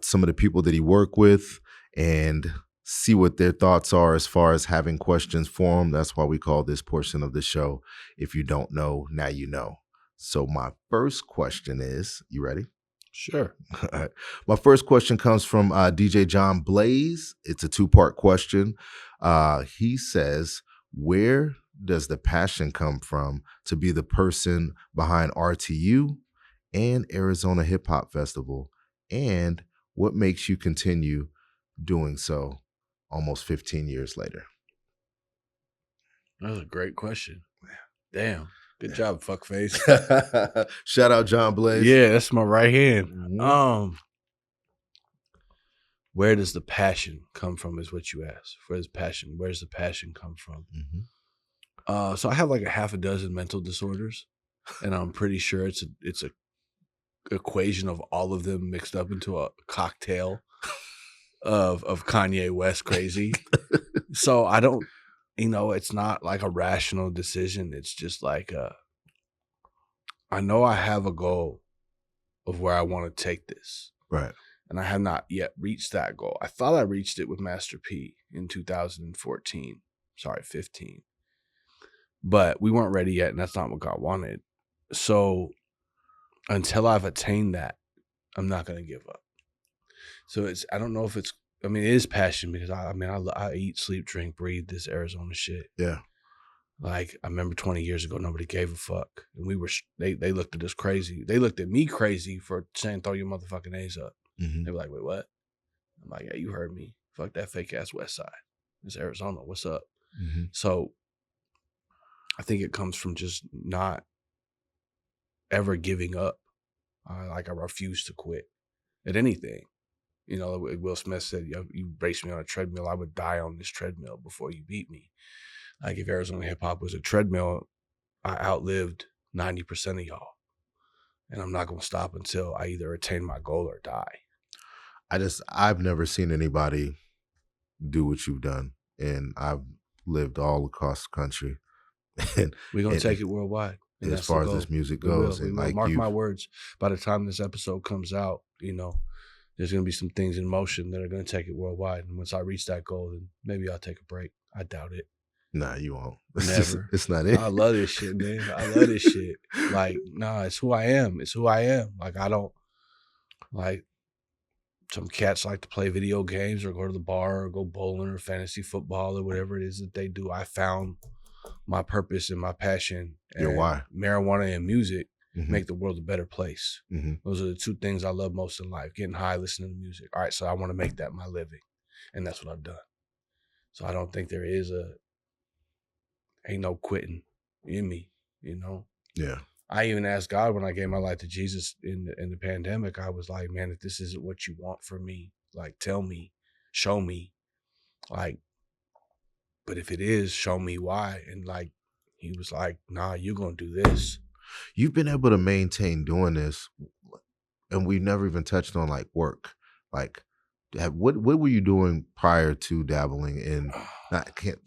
some of the people that he worked with and see what their thoughts are as far as having questions for them. That's why we call this portion of the show, If You Don't Know, Now You Know. So my first question is, you ready? Sure. All right. My first question comes from DJ John Blaze. It's a two-part question. He says, where does the passion come from to be the person behind RTU and Arizona Hip Hop Festival? And what makes you continue doing so almost 15 years later? That was a great question. Damn. Good job, fuckface. Shout out John Blaze. Yeah, that's my right hand. Mhm. Where does the passion come from is what you asked. Where's the passion come from? Mhm. So I have like a half a dozen mental disorders, and I'm pretty sure it's a equation of all of them mixed up into a cocktail of Kanye West crazy. So I don't, it's not like a rational decision. It's just like I know I have a goal of where I want to take this. Right. And I have not yet reached that goal. I thought I reached it with Master P in 2014. Sorry, 15. But we weren't ready yet, and that's not what God wanted. So until I've attained that, I'm not going to give up. So I don't know if it is passion because I eat, sleep, drink, breathe this Arizona shit. Yeah. Like, I remember 20 years ago, nobody gave a fuck. And they looked at us crazy. They looked at me crazy for saying, throw your motherfucking A's up. Mm-hmm. They were like, wait, what? I'm like, yeah, you heard me. Fuck that fake ass West Side. It's Arizona. What's up? Mm-hmm. So I think it comes from just not ever giving up. I refuse to quit at anything. Will Smith said, you race me on a treadmill, I would die on this treadmill before you beat me. Like, if Arizona hip hop was a treadmill, I outlived 90% of y'all. And I'm not going to stop until I either attain my goal or die. I've never seen anybody do what you've done. And I've lived all across the country. And we're going to take it worldwide. And as far as this music goes. We will. Mark my words. By the time this episode comes out, there's going to be some things in motion that are going to take it worldwide. And once I reach that goal, then maybe I'll take a break. I doubt it. Nah, you won't. Never. It's not it. I love this shit, man. I love this shit. Like, nah, it's who I am. It's who I am. Like, I don't, like, some cats like to play video games or go to the bar or go bowling or fantasy football or whatever it is that they do. I found my purpose and my passion. Your why. Marijuana and music mm-hmm. make the world a better place. Mm-hmm. Those are the two things I love most in life: getting high, listening to music. All right, so I want to make that my living, and that's what I've done. So I don't think there ain't no quitting in me, Yeah. I even asked God when I gave my life to Jesus in the pandemic. I was like, man, if this isn't what you want for me, like, tell me, show me, like, but if it is, show me why. And like, he was like, nah, you're going to do this. You've been able to maintain doing this, and we've never even touched on like work. Like, what were you doing prior to dabbling in? I can't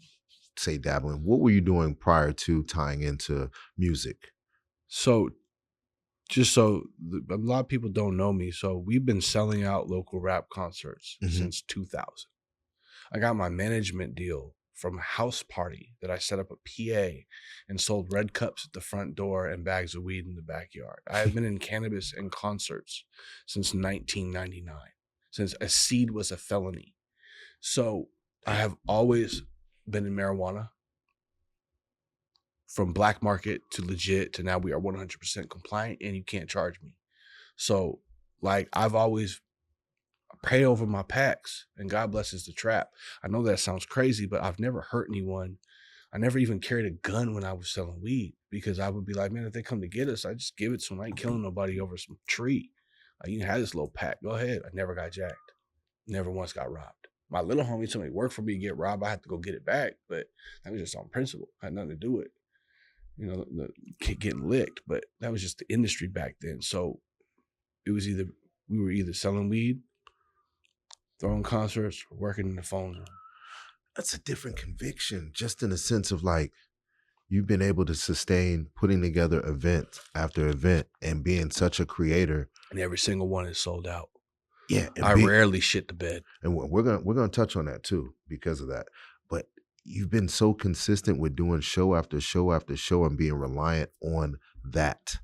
say dabbling. What were you doing prior to tying into music? So, just so a lot of people don't know me, so we've been selling out local rap concerts mm-hmm. since 2000. I got my management deal from a house party that I set up a PA and sold red cups at the front door and bags of weed in the backyard. I have been in cannabis and concerts since 1999, since a seed was a felony. So I have always been in marijuana, from black market to legit to now we are 100% compliant and you can't charge me. So like, I've always pay over my packs, and God blesses the trap. I know that sounds crazy, but I've never hurt anyone. I never even carried a gun when I was selling weed, because I would be like, man, if they come to get us, I just give it to them. I ain't killing nobody over some tree. Like, you can have this little pack. Go ahead. I never got jacked. Never once got robbed. My little homie told me, work for me to get robbed. I had to go get it back, but that was just on principle. I had nothing to do with, the kid getting licked, but that was just the industry back then. So it was we were either selling weed, throwing concerts, working in the phone room. That's a different conviction, just in the sense of like, you've been able to sustain putting together event after event and being such a creator. And every single one is sold out. Yeah, I rarely shit the bed. and we're gonna touch on that too because of that. But you've been so consistent with doing show after show after show and being reliant on that,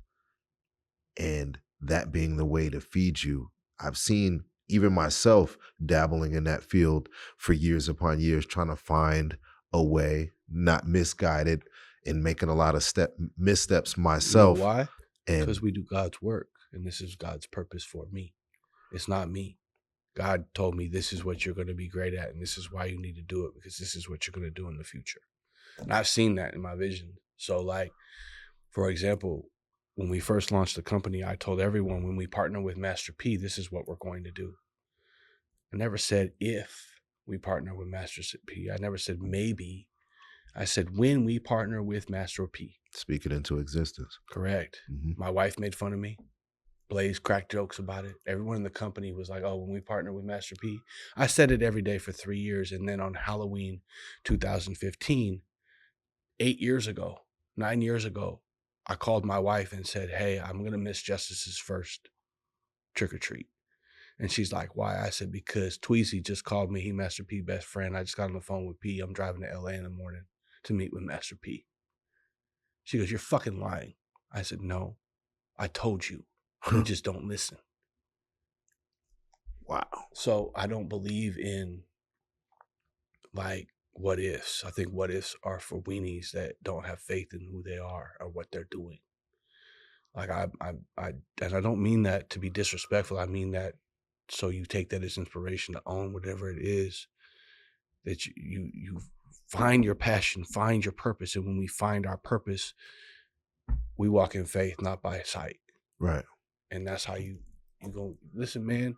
and that being the way to feed you. I've seen even myself dabbling in that field for years upon years, trying to find a way, not misguided, and making a lot of missteps You know myself. why? And Because we do God's work, and this is God's purpose for me. It's not me. God told me this is what you're going to be great at, and this is why you need to do it, because this is what you're going to do in the future. And I've seen that in my vision. So, like, for example, when we first launched the company, I told everyone when we partner with Master P, this is what we're going to do. I never said if we partner with Master P. I never said maybe. I said when we partner with Master P. speak it into existence. Correct. Mhm. My wife made fun of me. Blaze cracked jokes about it. Everyone in the company was like, oh, when we partner with Master P. I said it every day for 3 years. And then on Halloween 2015, 8 years ago, 9 years ago, I called my wife and said, hey, I'm going to miss Justus's first trick or treat. And she's like, why? I said, because Tweezy just called me. He Master P best friend. I just got on the phone with P. I'm driving to LA in the morning to meet with Master P. She goes, you're fucking lying. I said, no, I told you. You just don't listen. Wow. So I don't believe in like what ifs. I think what ifs are for weenies that don't have faith in who they are or what they're doing. Like I and I don't mean that to be disrespectful. I mean that so you take that as inspiration to own whatever it is that you find your passion, find your purpose, and when we find our purpose, we walk in faith, not by sight. Right. And that's how you go. Listen, man.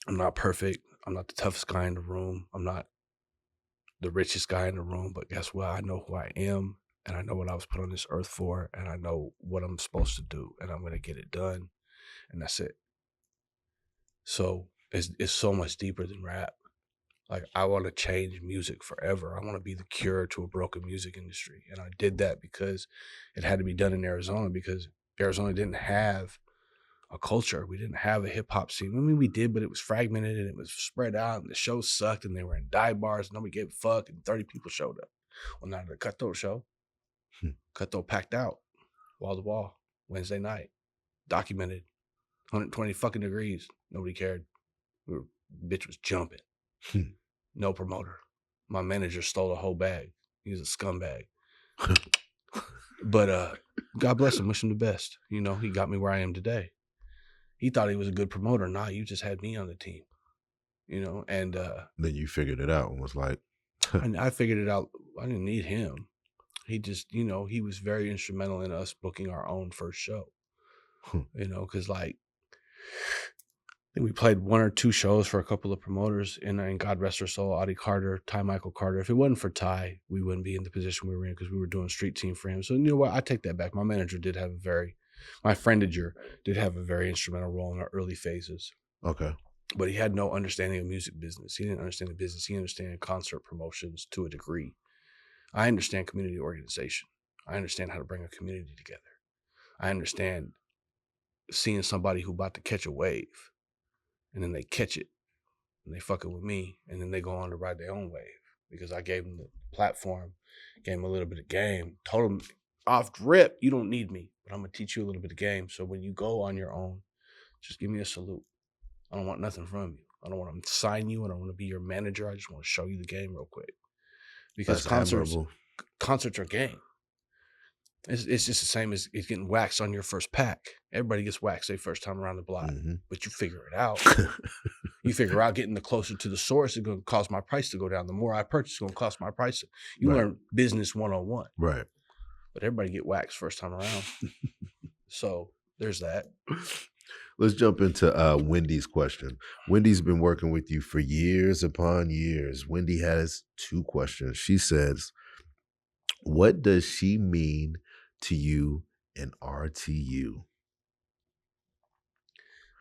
I'm not perfect. I'm not the toughest guy in the room. I'm not the richest guy in the room, but guess what? I know who I am, and I know what I was put on this earth for, and I know what I'm supposed to do, and I'm going to get it done, and that's it. So it's so much deeper than rap. Like, I want to change music forever. I want to be the cure to a broken music industry, and I did that because it had to be done in Arizona, because Arizona didn't have a culture. We didn't have a hip hop scene. I mean, we did, but it was fragmented and it was spread out, and the shows sucked, and they were in dive bars. And nobody gave a fuck, and 30 people showed up. Well, not the Cutthroat show. Cutthroat packed out, wall to wall, Wednesday night, documented, 120 fucking degrees. Nobody cared. Bitch was jumping. No promoter. My manager stole a whole bag. He was a scumbag. But God bless him. Wish him the best. You know, he got me where I am today. He thought he was a good promoter. Nah, you just had me on the team. You know, and Then you figured it out and was like, and I figured it out. I didn't need him. He just, you know, he was very instrumental in us booking our own first show. You know, because like, I think we played 1 or 2 shows for a couple of promoters, and God rest her soul, Audie Carter, Ty Michael Carter. If it wasn't for Ty, we wouldn't be in the position we were in, because we were doing street team for him. So you know what? I take that back. My manager did have my friendager did have a very instrumental role in our early phases. okay. But he had no understanding of music business. He didn't understand the business. He understood concert promotions to a degree. I understand community organization. I understand how to bring a community together. I understand seeing somebody who about to catch a wave, and then they catch it, and they fucking with me, and then they go on to ride their own wave, because I gave them the platform, gave them a little bit of game, told them off rip, you don't need me, but I'm going to teach you a little bit of game. So when you go on your own, just give me a salute. I don't want nothing from you. I don't want to sign you. I don't want to be your manager. I just want to show you the game real quick. Because That's admirable. concerts are game. It's just the same as it's getting waxed on your first pack. Everybody gets waxed their first time around the block, but you figure it out. You figure out getting the closer to the source is going to cause my price to go down. The more I purchase, it's going to cost my price. You learn business 101. Right. But everybody get waxed first time around. So there's that. Let's jump into Wendy's question. Wendy's been working with you for years upon years. Wendy has 2 questions. She says, what does she mean to you in RTU?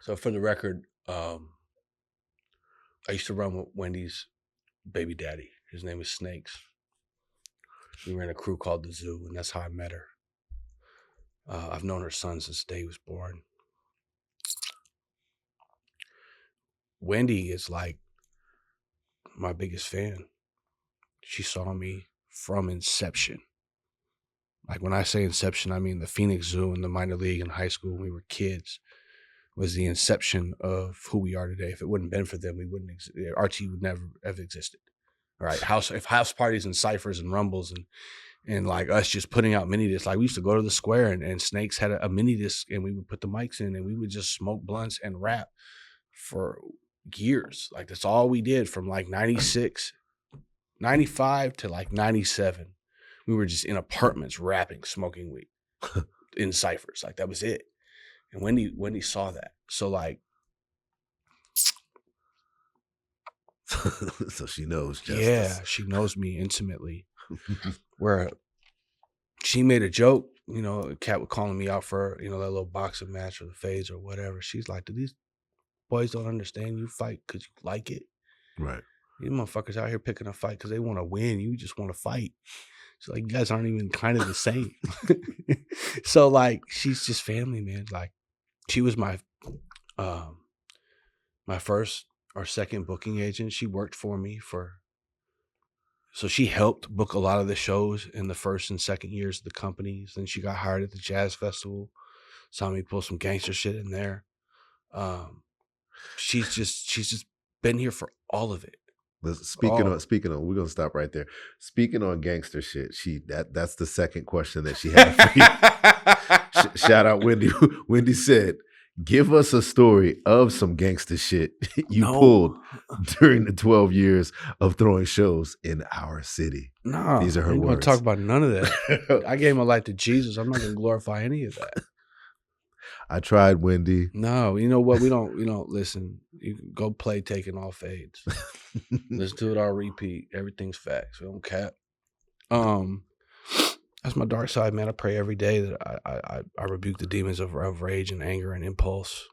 So for the record, I used to run with Wendy's baby daddy. His name is Snakes. We ran a crew called The Zoo, and that's how I met her. I've known her son since the day he was born. Wendy is like my biggest fan. She saw me from inception. Like when I say inception, I mean the Phoenix Zoo in the minor league in high school when we were kids was the inception of who we are today. If it wouldn't have been for them, we wouldn't RT would never have existed. All right. If house parties and ciphers and rumbles and like us just putting out mini discs, like we used to go to the square and Snakes had a mini disc and we would put the mics in and we would just smoke blunts and rap for years. Like that's all we did from like 96, 95 to like 97. We were just in apartments rapping, smoking weed in ciphers. Like that was it. And Wendy saw that. So like, so she knows Justus. Yeah, she knows me intimately. Where she made a joke, you know, Cat was calling me out for, you know, that little boxing match or the fades or whatever. She's like, do these boys don't understand you fight because you like it? Right. These motherfuckers out here picking a fight because they want to win. You just want to fight. She's like, you guys aren't even kind of the same. So like, she's just family, man. Like, she was my my first or second booking agent. She worked for me so she helped book a lot of the shows in the first and second years of the companies. Then she got hired at the Jazz Festival, saw me pull some gangster shit in there. She's just been here for all of it. Speaking on, we're gonna stop right there. Speaking on gangster shit, that's the second question that she had for you. Shout out Wendy. Wendy said, "Give us a story of some gangster shit you pulled during the 12 years of throwing shows in our city." No, these are her words. I'm words. Gonna talk about none of that. I gave my life to Jesus. I'm not gonna glorify any of that. I tried, Wendy. No, you know what? We don't listen. You can go play Taking All Fades. Let's do it on repeat. Everything's facts. We don't cap. That's my dark side, man. I pray every day that I rebuke the demons of rage and anger and impulse.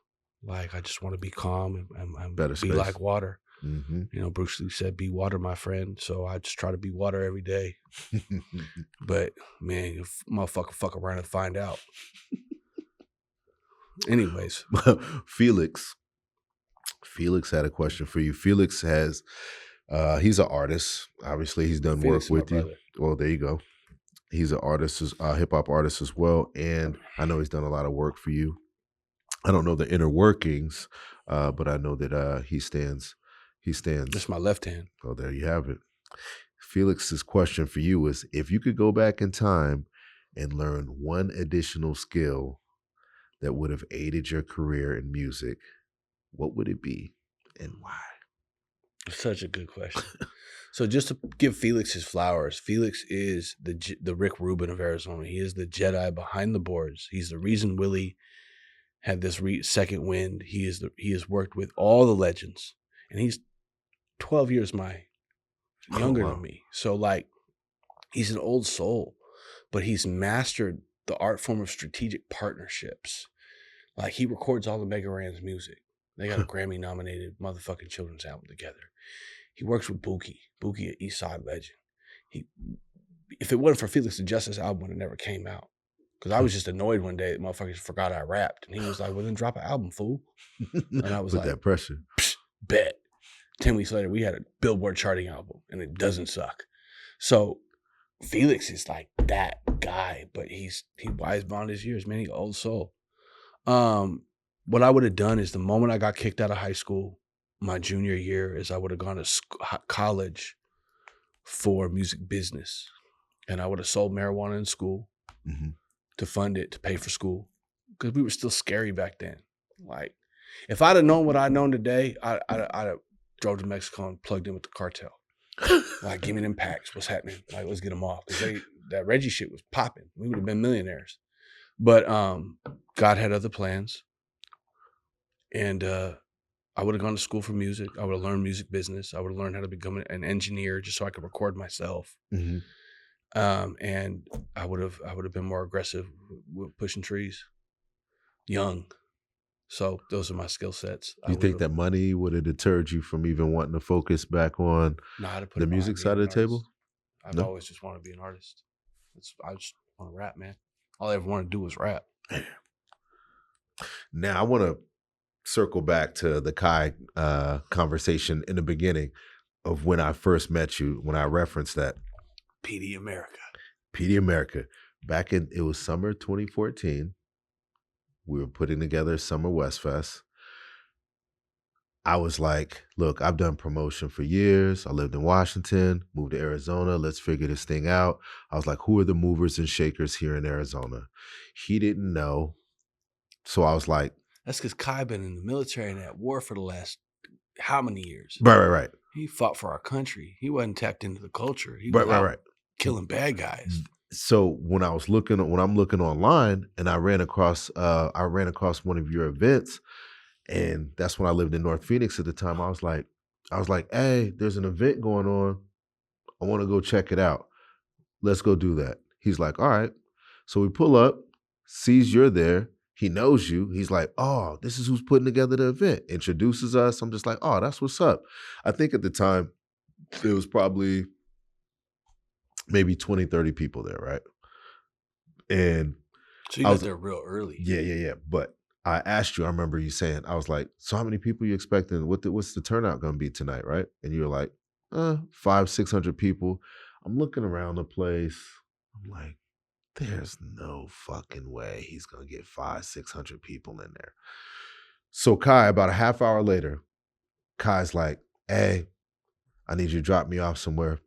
Like I just want to be calm and Better be space. like water. Mm-hmm. You know, Bruce Lee said, "Be water, my friend." So I just try to be water every day. But man, you motherfucker, fuck around and find out. Anyways, Felix had a question for you. Felix has, he's an artist. Obviously, he's done Felix work is with my you. brother. Well, there you go. He's an artist, hip hop artist as well, and I know he's done a lot of work for you. I don't know the inner workings, but I know that he stands. That's my left hand. Oh, there you have it. Felix's question for you is: if you could go back in time and learn one additional skill that would have aided your career in music, what would it be and why? Such a good question. So just to give Felix his flowers, Felix is the Rick Rubin of Arizona. He is the Jedi behind the boards. He's the reason Willie had this second wind. He has worked with all the legends, and he's 12 years younger than me. So like, he's an old soul, but he's mastered the art form of strategic partnerships. Like he records all the Mega Ran's music. They got a Grammy nominated motherfucking children's album together. He works with Buki at Eastside Legend. If it wasn't for Felix the Justice album, it never came out. Because I was just annoyed one day that motherfuckers forgot I rapped. And he was like, well, then drop an album, fool. And I was Put like, that pressure. Bet. 10 weeks later, we had a Billboard charting album, and it doesn't suck. So Felix is like that guy, but he wise beyond his years, man. He old soul. What I would have done is the moment I got kicked out of high school, my junior year, is I would have gone to college for music business, and I would have sold marijuana in school to fund it, to pay for school, because we were still scary back then. Like, if I'd have known what I known today, I'd have drove to Mexico and plugged in with the cartel. Like, give me them packs. What's happening? Like, let's get them off. Because that Reggie shit was popping. We would have been millionaires. But God had other plans. And I would have gone to school for music. I would have learned music business. I would have learned how to become an engineer just so I could record myself. And I would have been more aggressive with pushing trees, young. So those are my skill sets. Do you think that money would have deterred you from even wanting to focus back on the music side of the table? I've always just wanted to be an artist. I just want to rap, man. All I ever wanted to do was rap. Now I want to circle back to the Kai conversation in the beginning of when I first met you, when I referenced that. PD America. PD America. Back in, it was summer 2014. We were putting together Summer West Fest. I was like, look, I've done promotion for years. I lived in Washington, moved to Arizona. Let's figure this thing out. I was like, who are the movers and shakers here in Arizona? He didn't know. So I was like, that's because Kai been in the military and at war for the last how many years? Right. He fought for our country. He wasn't tapped into the culture. He Right, was out right. killing bad guys. So when I'm looking online, and I ran across one of your events, and that's when I lived in North Phoenix at the time. I was like, hey, there's an event going on. I want to go check it out. Let's go do that. He's like, all right. So we pull up, sees you're there. He knows you. He's like, oh, this is who's putting together the event. Introduces us. I'm just like, oh, that's what's up. I think at the time, there was probably maybe 20, 30 people there, right? And so you got there real early. Yeah. But I asked you, I remember you saying, I was like, so how many people are you expecting? What's the turnout going to be tonight, right? And you were like, 500-600 people. I'm looking around the place. I'm like, there's no fucking way he's going to get 500-600 people in there. So Kai, about a half hour later, Kai's like, hey, I need you to drop me off somewhere.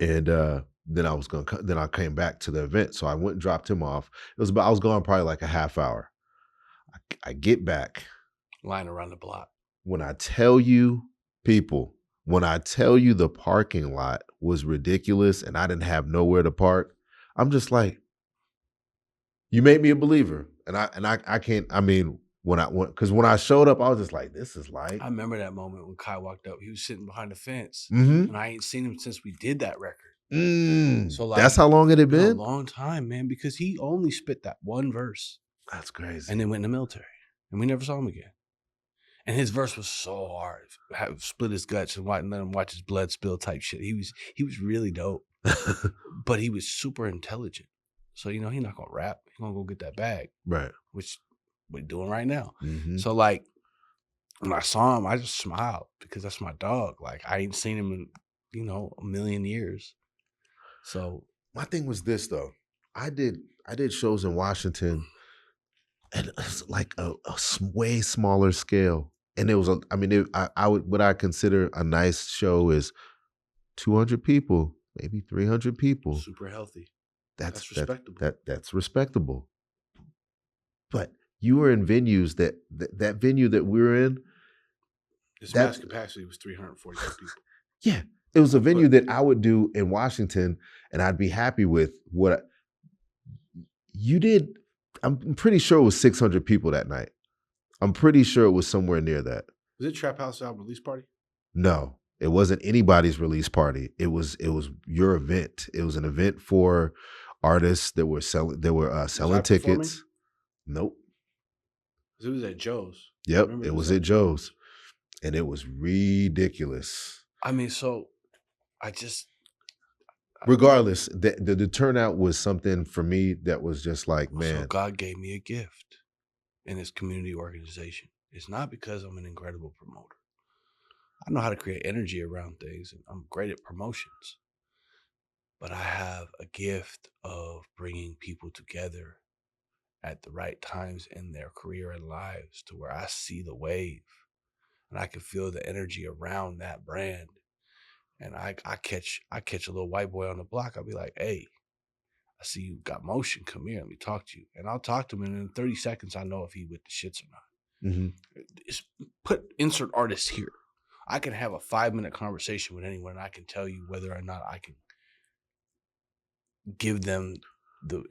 And then I came back to the event. So I went and dropped him off. I was gone probably like a half hour. I get back. Line around the block. When I tell you, people, the parking lot was ridiculous and I didn't have nowhere to park, I'm just like, you made me a believer. And I can't, I mean, when I showed up, I was just like, this is like. I remember that moment when Kai walked up. He was sitting behind the fence. Mm-hmm. And I ain't seen him since we did that record. So like, that's how long it had been? A long time, man, because he only spit that one verse. That's crazy. And then went in the military. And we never saw him again. And his verse was so hard. Split his guts and let him watch his blood spill type shit. He was really dope. But he was super intelligent. So, he's not going to rap. He's going to go get that bag. Right. Which we're doing right now. Mm-hmm. So, like, when I saw him, I just smiled because that's my dog. Like, I ain't seen him in, a million years. So my thing was this though. I did shows in Washington and it's like a way smaller scale. And it was what I consider a nice show is 200 people, maybe 300 people. Super healthy. That's respectable. That's respectable. But you were in venues that venue that we were in. Its max capacity was 342 people. Yeah. It was a venue that I would do in Washington, and I'd be happy with what you did. I'm pretty sure it was 600 people that night. I'm pretty sure it was somewhere near that. Was it Trap House album release party? No, it wasn't anybody's release party. It was your event. It was an event for artists that were selling tickets. Performing? Nope. It was at Joe's. Yep, it was at Joe's, and it was ridiculous. I mean, so. Regardless, the turnout was something for me that was just like, man. So God gave me a gift in this community organization. It's not because I'm an incredible promoter. I know how to create energy around things, and I'm great at promotions. But I have a gift of bringing people together at the right times in their career and lives to where I see the wave and I can feel the energy around that brand. And I catch a little white boy on the block. I'll be like, hey, I see you got motion. Come here. Let me talk to you. And I'll talk to him. And in 30 seconds, I know if he with the shits or not. Mm-hmm. Insert artist here. I can have a 5-minute conversation with anyone. And I can tell you whether or not I can give them the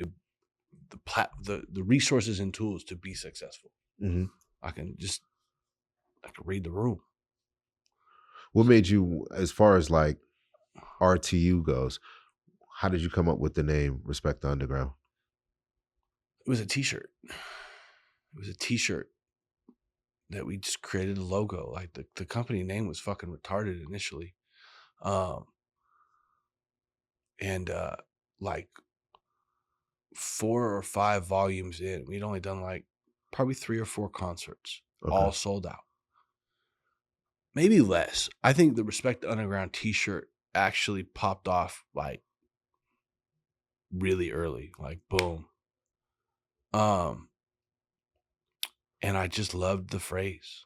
resources and tools to be successful. Mm-hmm. I can read the room. What made you, as far as like RTU goes, how did you come up with the name Respect the Underground? It was a t-shirt. It was a t-shirt that we just created a logo. Like the company name was fucking retarded initially. Like 4 or 5 volumes in, we'd only done like probably 3 or 4 concerts, Okay. all sold out. Maybe less. I think the Respect the Underground t-shirt actually popped off like really early, like boom. And I just loved the phrase.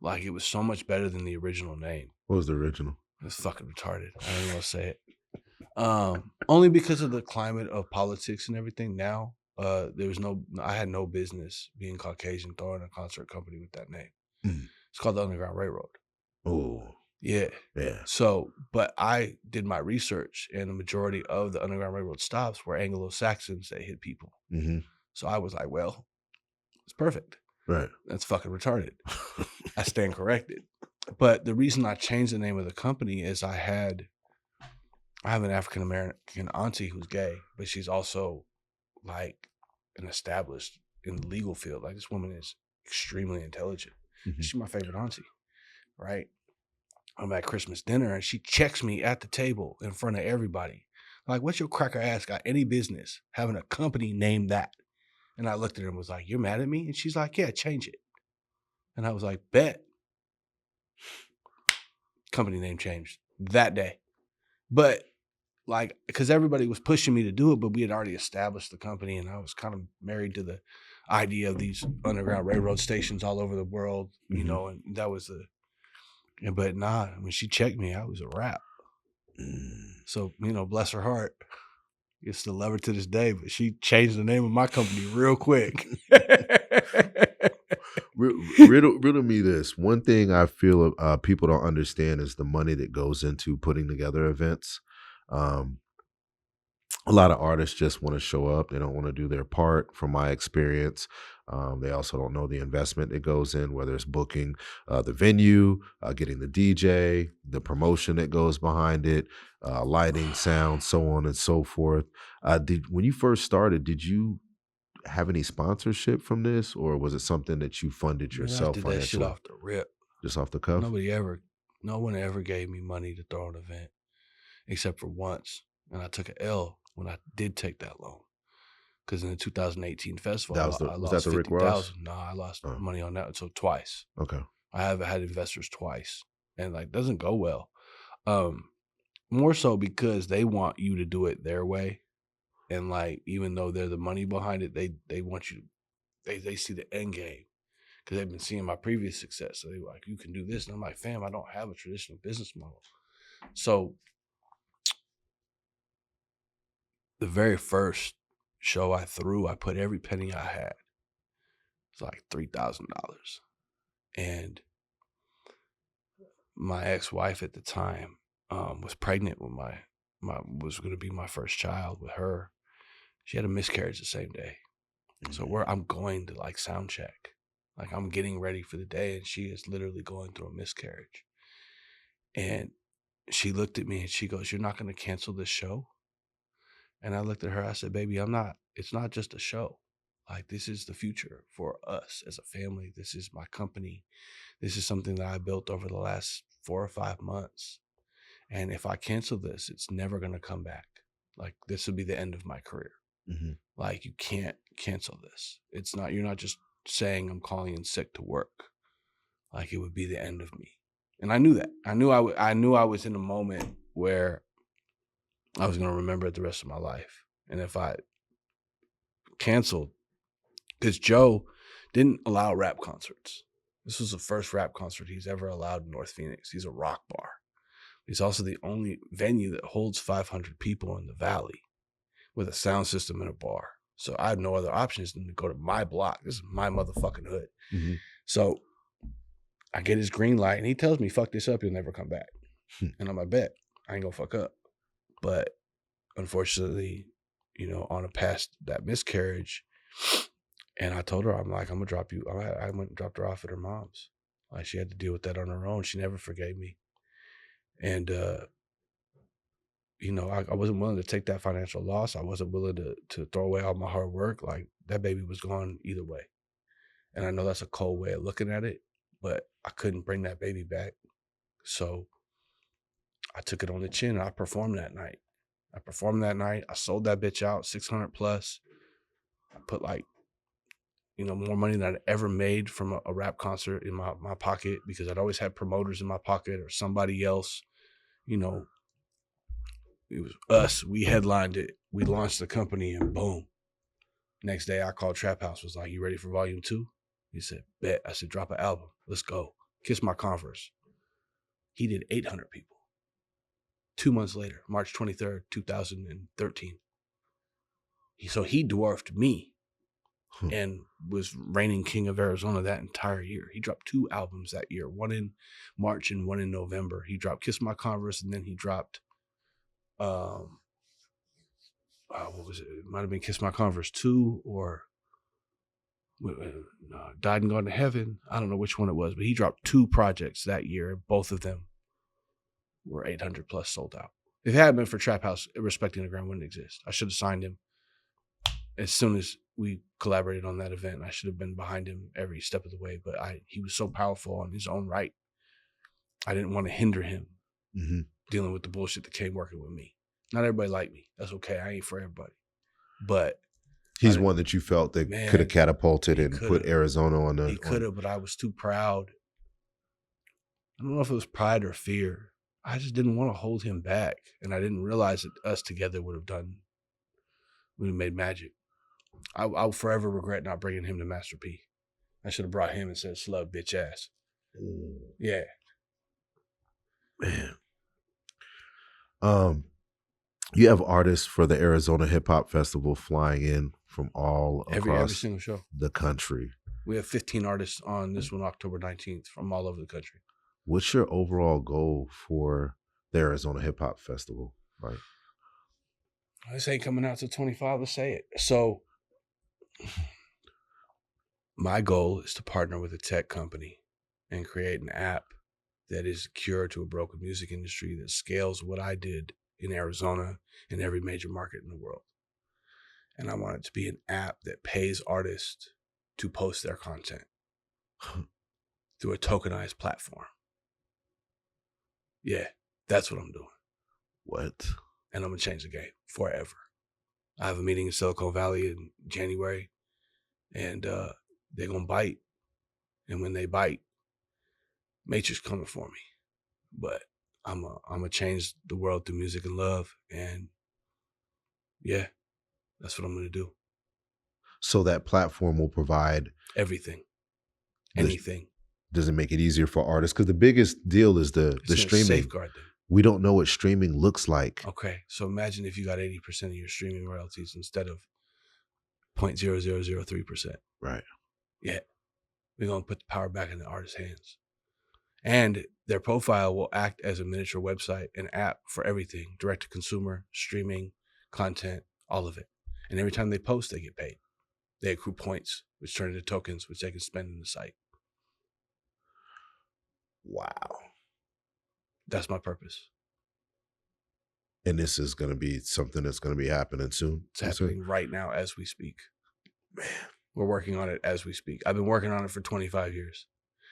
Like it was so much better than the original name. What was the original? It was fucking retarded. I don't even want to say it. Only because of the climate of politics and everything now. I had no business being Caucasian throwing a concert company with that name. Mm. It's called the Underground Railroad. Oh, Yeah. yeah. So, but I did my research, and the majority of the Underground Railroad stops were Anglo-Saxons that hit people. Mm-hmm. So I was like, well, it's perfect. Right. That's fucking retarded. I stand corrected. But the reason I changed the name of the company is I have an African American auntie who's gay, but she's also like an established in the legal field. Like this woman is extremely intelligent. Mhm. She's my favorite auntie, right? I'm at Christmas dinner and she checks me at the table in front of everybody. Like, what's your cracker ass got any business having a company named that? And I looked at her and was like, you're mad at me? And she's like, yeah, change it. And I was like, bet. Company name changed that day. But like, because everybody was pushing me to do it, but we had already established the company and I was kind of married to the idea of these underground railroad stations all over the world, you Mhm. know, and that was but nah, when she checked me, I was a wrap. So, you know, bless her heart. I still love her to this day, but she changed the name of my company real quick. Riddle me this. One thing I feel people don't understand is the money that goes into putting together events. A lot of artists just want to show up. They don't want to do their part, from my experience. They also don't know the investment that goes in, whether it's booking the venue, getting the DJ, the promotion that goes behind it, lighting, sound, so on and so forth. When you first started, did you have any sponsorship from this, or was it something that you funded Man, I yourself did that shit financially? off the rip. Just off the cuff? No one ever gave me money to throw an event except for once. And I took an L when I did take that loan. Because in the 2018 festival, I Was that lost the Rick Ross? 50,000. No, I lost Oh, money on that. So twice. okay. I have had investors twice. And like doesn't go well. More so because they want you to do it their way. And like, even though they're the money behind it, they want you, they see the end game. Because they've been seeing my previous success. So they're like, you can do this. And I'm like, fam, I don't have a traditional business model. So the very first show I threw, I put every penny I had. It's like $3,000. And my ex-wife at the time was pregnant with was going to be my first child with her. She had a miscarriage the same day. So I'm going to like sound check. Like I'm getting ready for the day and she is literally going through a miscarriage. And she looked at me and she goes, you're not going to cancel this show? And I looked at her, I said, baby, it's not just a show. Like this is the future for us as a family. This is my company. This is something that I built over the last 4 or 5 months. And if I cancel this, it's never going to come back. Like this will be the end of my career. Mm-hmm. Like you can't cancel this. You're not just saying I'm calling in sick to work. Like it would be the end of me. And I knew that. I knew I was in a moment where I was going to remember it the rest of my life. And if I canceled, because Joe didn't allow rap concerts. This was the first rap concert he's ever allowed in North Phoenix. He's a rock bar. He's also the only venue that holds 500 people in the valley with a sound system and a bar. So I had no other options than to go to my block. This is my motherfucking hood. Mm-hmm. So I get his green light and he tells me, fuck this up, you'll never come back. And I'm like, bet, I ain't gonna fuck up. But unfortunately, you know, on a past that miscarriage, and I told her, I'm like, I'm gonna drop you. I went and dropped her off at her mom's. Like she had to deal with that on her own. She never forgave me. And you know, I wasn't willing to take that financial loss. I wasn't willing to throw away all my hard work. Like that baby was gone either way. And I know that's a cold way of looking at it, but I couldn't bring that baby back. So I took it on the chin and I performed that night. I sold that bitch out, 600 plus. I put like more money than I'd ever made from a rap concert in my pocket, because I'd always had promoters in my pocket or somebody else. It was us. We headlined it. We launched the company, and boom. Next day I called Trap House, was like, "You ready for volume 2?" He said, "Bet." I said, "Drop an album. Let's go." Kiss My Converse. He did 800 people. 2 months later, March 23rd, 2013. So he dwarfed me and was reigning king of Arizona that entire year. He dropped 2 albums that year, one in March and one in November. He dropped Kiss My Converse, and then he dropped, what was it? It might have been Kiss My Converse 2 or Died and Gone to Heaven. I don't know which one it was, but he dropped 2 projects that year. Both of them were 800 plus sold out. If it hadn't been for Trap House, Respecting the Ground wouldn't exist. I should have signed him as soon as we collaborated on that event. I should have been behind him every step of the way, but he was so powerful on his own right. I didn't want to hinder him dealing with the bullshit that came working with me. Not everybody liked me. That's okay. I ain't for everybody. But he's one that you felt that could have catapulted and put Arizona on the. He could have, but I was too proud. I don't know if it was pride or fear. I just didn't want to hold him back, and I didn't realize that us together would have made magic. I'll forever regret not bringing him to Master P. I should have brought him and said, "Slug, bitch ass." Yeah. Man. You have artists for the Arizona Hip Hop Festival flying in from all every across single show. The country. We have 15 artists on this one, October 19th, from all over the country. What's your overall goal for the Arizona Hip Hop Festival? Right. This ain't coming out till 25. Let's say it. So my goal is to partner with a tech company and create an app that is a cure to a broken music industry that scales what I did in Arizona and every major market in the world. And I want it to be an app that pays artists to post their content through a tokenized platform. Yeah, that's what I'm doing. What? And I'm going to change the game forever. I have a meeting in Silicon Valley in January, and they're going to bite. And when they bite, Matrix coming for me. But I'm gonna change the world through music and love. And yeah, that's what I'm going to do. So that platform will provide everything. Anything. Does it make it easier for artists? Because the biggest deal is the streaming. Safeguard them. We don't know what streaming looks like. Okay, so imagine if you got 80% of your streaming royalties instead of 0.0003%. Right. Yeah. We're going to put the power back in the artist's hands. And their profile will act as a miniature website, an app for everything, direct to consumer, streaming, content, all of it. And every time they post, they get paid. They accrue points, which turn into tokens, which they can spend in the site. Wow. That's my purpose. And this is going to be something that's going to be happening soon. It's happening right now as we speak. Man, we're working on it as we speak. I've been working on it for 25 years.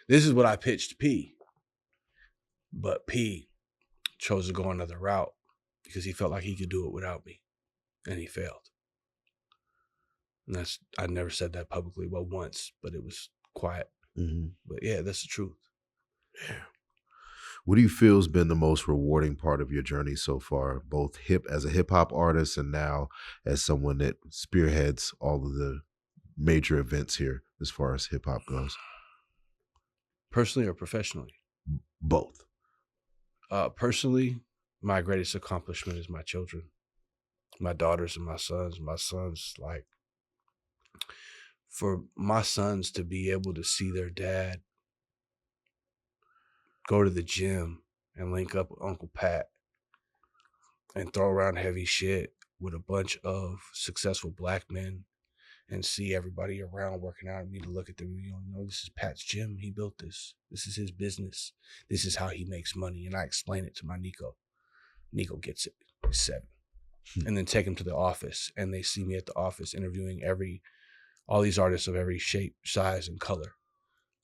This is what I pitched P. But P chose to go another route because he felt like he could do it without me. And he failed. And I never said that publicly. Well, once, but it was quiet. Mm-hmm. But yeah, that's the truth. Yeah. What do you feel has been the most rewarding part of your journey so far, both as a hip hop artist and now as someone that spearheads all of the major events here as far as hip hop goes? Personally or professionally? Both. Personally, my greatest accomplishment is my children, my daughters and my sons. My sons, like, for my sons to be able to see their dad go to the gym and link up with Uncle Pat and throw around heavy shit with a bunch of successful black men and see everybody around working out and me to look at them, this is Pat's gym. He built this. This is his business. This is how he makes money. And I explain it to my Nico. Nico gets it. He's 7. And then take him to the office, and they see me at the office interviewing all these artists of every shape, size, and color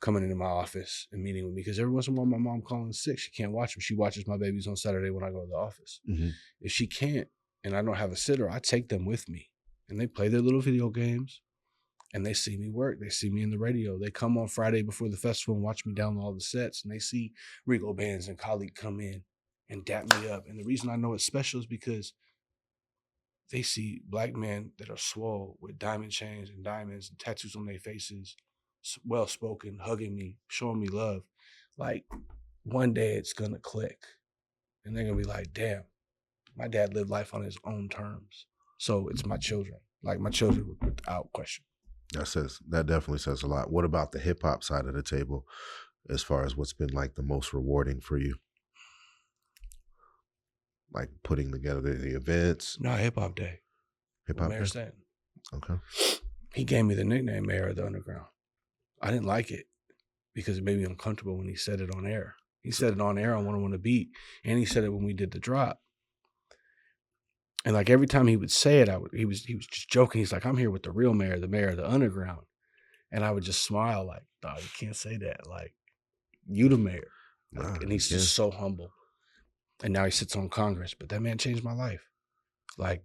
coming into my office and meeting with me, because every once in a while my mom calling sick. She can't watch them. She watches my babies on Saturday when I go to the office. Mm-hmm. If she can't and I don't have a sitter, I take them with me and they play their little video games. And they see me work. They see me in the radio. They come on Friday before the festival and watch me download all the sets. And they see Rico Bands and Khalid come in and dap me up. And the reason I know it's special is because they see black men that are swole with diamond chains and diamonds and tattoos on their faces, well-spoken, hugging me, showing me love. Like, one day it's going to click. And they're going to be like, damn, my dad lived life on his own terms. So it's my children. Like, my children without question. That definitely says a lot. What about the hip hop side of the table, as far as what's been like the most rewarding for you? Like putting together the events. No, Hip Hop Day. Hip Hop Mayor Day? Stanton. Okay. He gave me the nickname Mayor of the Underground. I didn't like it because it made me uncomfortable when he said it on air. He said it on air on 101 The Beat, and he said it when we did the drop. And like every time he would say it, he was just joking. He's like, I'm here with the real mayor, the Mayor of the Underground. And I would just smile like, no, you can't say that. Like, you the mayor. Like, and he's just so humble. And now he sits on Congress. But that man changed my life. Like,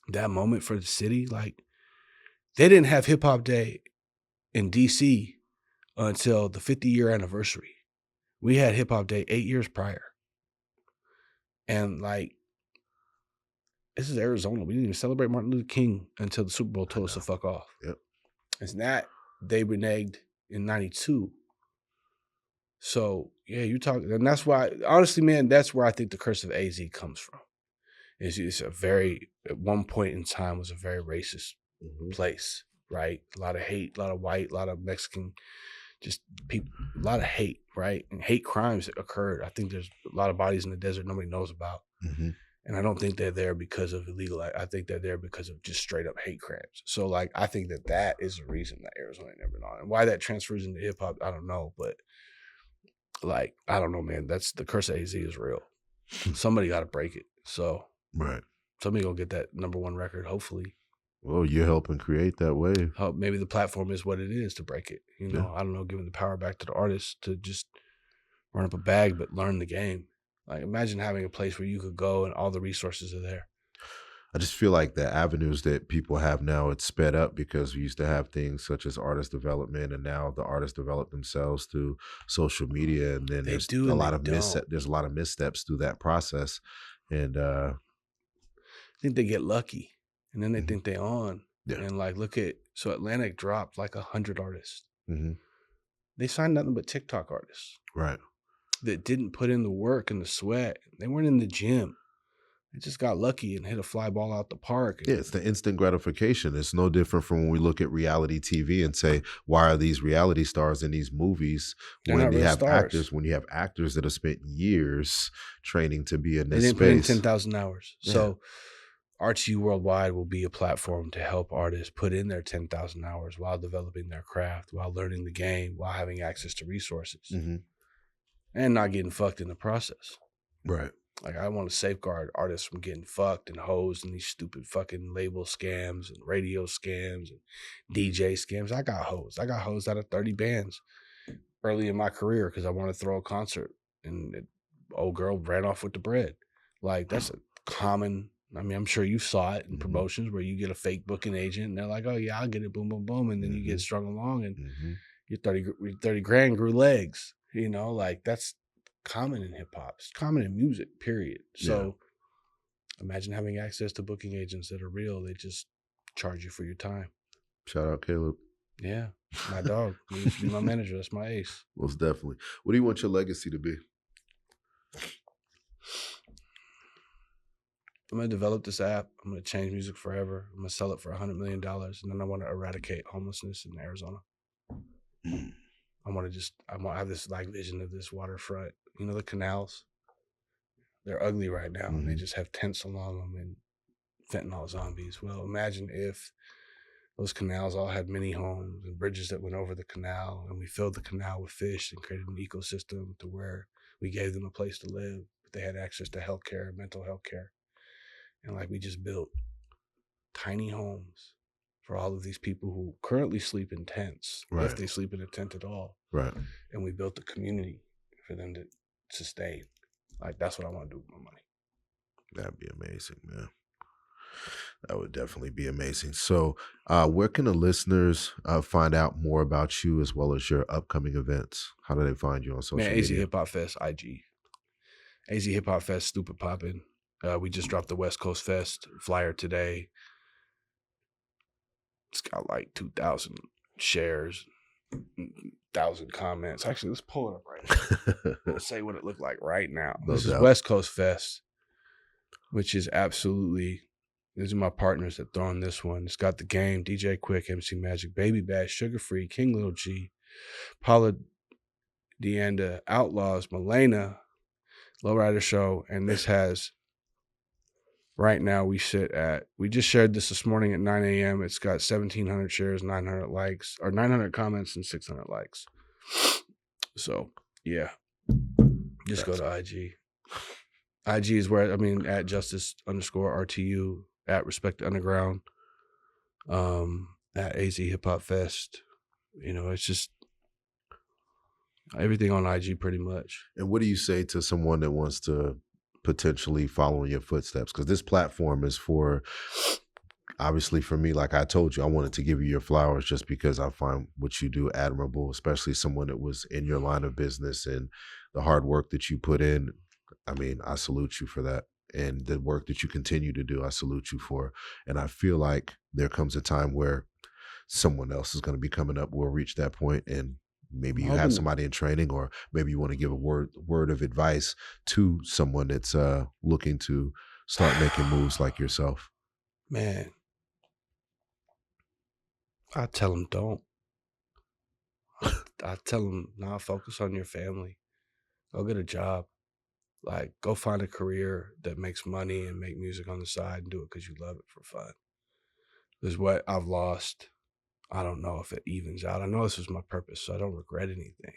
that moment for the city, like, they didn't have Hip Hop Day in DC until the 50-year anniversary. We had Hip Hop Day 8 years prior. And like, this is Arizona. We didn't even celebrate Martin Luther King until the Super Bowl told us to fuck off. Yep. It's that they reneged in 92. So yeah, you talk, and that's why, honestly, man, that's where I think the curse of AZ comes from. It's a very, at one point in time, was a very racist place, right? A lot of hate, a lot of white, a lot of Mexican, just people, a lot of hate, right? And hate crimes occurred. I think there's a lot of bodies in the desert nobody knows about. And I don't think they're there because of illegal. I think they're there because of just straight up hate crimes. So like, I think that is the reason that Arizona ain't never been on. And why that transfers into hip hop, I don't know. But like, I don't know, man. That's the curse of AZ is real. Somebody got to break it. So somebody gonna get that #1 record, hopefully. Well, you're helping create that wave. Maybe the platform is what it is to break it. You know, I don't know, giving the power back to the artist to just run up a bag, but learn the game. Like, imagine having a place where you could go and all the resources are there. I just feel like the avenues that people have now, it's sped up because we used to have things such as artist development, and now the artists develop themselves through social media, and then there's a lot of missteps through that process. And I think they get lucky, and then they think they on. And like, look at, so Atlantic dropped like 100 artists. They signed nothing but TikTok artists. Right. That didn't put in the work and the sweat. They weren't in the gym. They just got lucky and hit a fly ball out the park. Yeah, it's the instant gratification. It's no different from when we look at reality TV and say, why are these reality stars in these movies when you have actors that have spent years training to be in this space? They didn't put in 10,000 hours. Yeah. So Artsy Worldwide will be a platform to help artists put in their 10,000 hours while developing their craft, while learning the game, while having access to resources. And not getting fucked in the process. Right. Like, I want to safeguard artists from getting fucked and hosed in these stupid fucking label scams and radio scams and DJ scams. I got hosed out of 30 bands early in my career because I wanted to throw a concert, and the old girl ran off with the bread. Like, that's a common, I mean, I'm sure you saw it in promotions where you get a fake booking agent and they're like, oh yeah, I'll get it, boom, boom, boom. And then you get strung along and your 30 grand grew legs. You know, like, that's common in hip hop. It's common in music, period. So imagine having access to booking agents that are real. They just charge you for your time. Shout out Caleb. Yeah, my dog. He used to be my manager. That's my ace. Most definitely. What do you want your legacy to be? I'm going to develop this app. I'm going to change music forever. I'm going to sell it for $100 million. And then I want to eradicate homelessness in Arizona. I want to have this like vision of this waterfront. You know, the canals, they're ugly right now. And they just have tents along them and fentanyl zombies. Well, imagine if those canals all had mini homes and bridges that went over the canal, and we filled the canal with fish and created an ecosystem to where we gave them a place to live, but they had access to healthcare, mental health care. And like, we just built tiny homes for all of these people who currently sleep in tents, if they sleep in a tent at all. Right. And we built a community for them to sustain. Like, that's what I want to do with my money. That'd be amazing, man. That would definitely be amazing. So, where can the listeners find out more about you as well as your upcoming events? How do they find you on social Man, AZ media? Hip Hop Fest IG. AZ Hip Hop Fest, stupid poppin'. We just dropped the West Coast Fest flyer today. It's got like 2,000 shares, 1,000 comments. Actually, let's pull it up right now. Let's say what it looked like right now. No This is doubt. West Coast Fest, which is absolutely. These are my partners that throw on this one. It's got The Game, DJ Quick, MC Magic, Baby Bash, Sugar Free, King Lil G, Paula Deanda, Outlaws, Malena, Lowrider Show, and this has. Right now, we just shared this morning at 9 a.m. It's got 1,700 shares, 900 likes, or 900 comments and 600 likes. So, yeah. Just go to IG. IG is where, at Justus_RTU, at Respect the Underground, at AZ Hip Hop Fest. It's just everything on IG pretty much. And what do you say to someone that wants to potentially follow in your footsteps? Because this platform is obviously for me, like I told you, I wanted to give you your flowers just because I find what you do admirable, especially someone that was in your line of business and the hard work that you put in. I salute you for that. And the work that you continue to do, I salute you for. And I feel like there comes a time where someone else is going to be coming up. We'll reach that point, and maybe you have somebody in training, or maybe you want to give a word of advice to someone that's looking to start making moves like yourself. Man, I tell them don't. I tell them, nah, focus on your family. Go get a job. Like, go find a career that makes money and make music on the side and do it because you love it for fun. This is what I've lost. I don't know if it evens out. I know this was my purpose, so I don't regret anything.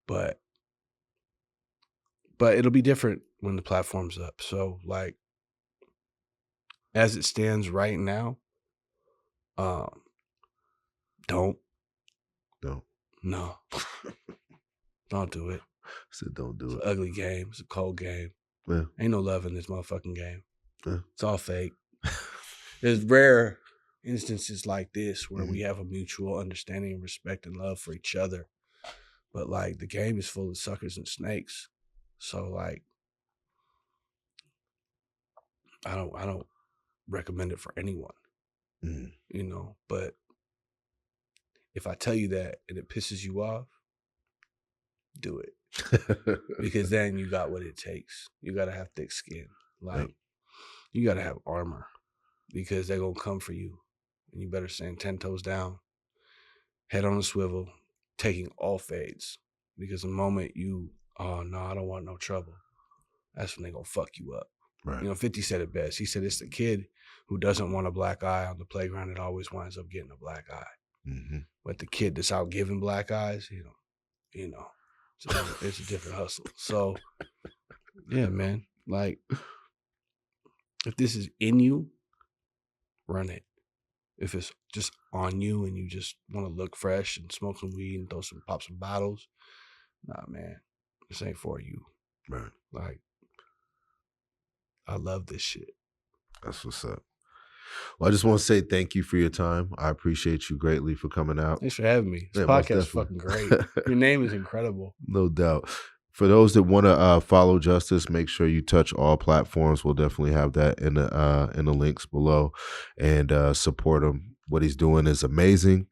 But it'll be different when the platform's up. So, like, as it stands right now, don't. No. Don't do it. I said don't do It's it. an ugly game. It's a cold game. Yeah. Ain't no love in this motherfucking game. Yeah. It's all fake. There's rare instances like this where we have a mutual understanding and respect and love for each other. But, like, the game is full of suckers and snakes. So, like, I don't recommend it for anyone. But if I tell you that and it pisses you off, do it. Because then you got what it takes. You got to have thick skin. Like, you got to have armor, because they're going to come for you. And you better stand 10 toes down, head on a swivel, taking all fades. Because the moment oh, no, I don't want no trouble, that's when they're going to fuck you up. Right. 50 said it best. He said it's the kid who doesn't want a black eye on the playground that always winds up getting a black eye. Mm-hmm. But the kid that's out giving black eyes, it's a different hustle. So, yeah, man. Like, if this is in you, run it. If it's just on you and you just want to look fresh and smoke some weed and pop some bottles, nah, man, this ain't for you. Right. Like, I love this shit. That's what's up. Well, I just want to say thank you for your time. I appreciate you greatly for coming out. Thanks for having me. This Yeah, most podcast is fucking great. Your name is incredible. No doubt. For those that want to follow Justus, make sure you touch all platforms. We'll definitely have that in the links below, and support him. What he's doing is amazing.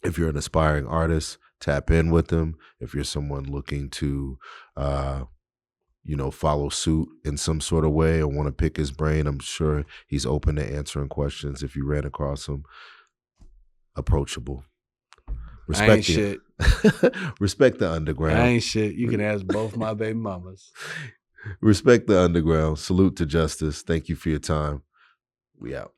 If you're an aspiring artist, tap in with him. If you're someone looking to follow suit in some sort of way or want to pick his brain, I'm sure he's open to answering questions. If you ran across him, approachable. I ain't shit. Respect the underground. I ain't shit. You can ask both my baby mamas. Respect the underground. Salute to Justus. Thank you for your time. We out.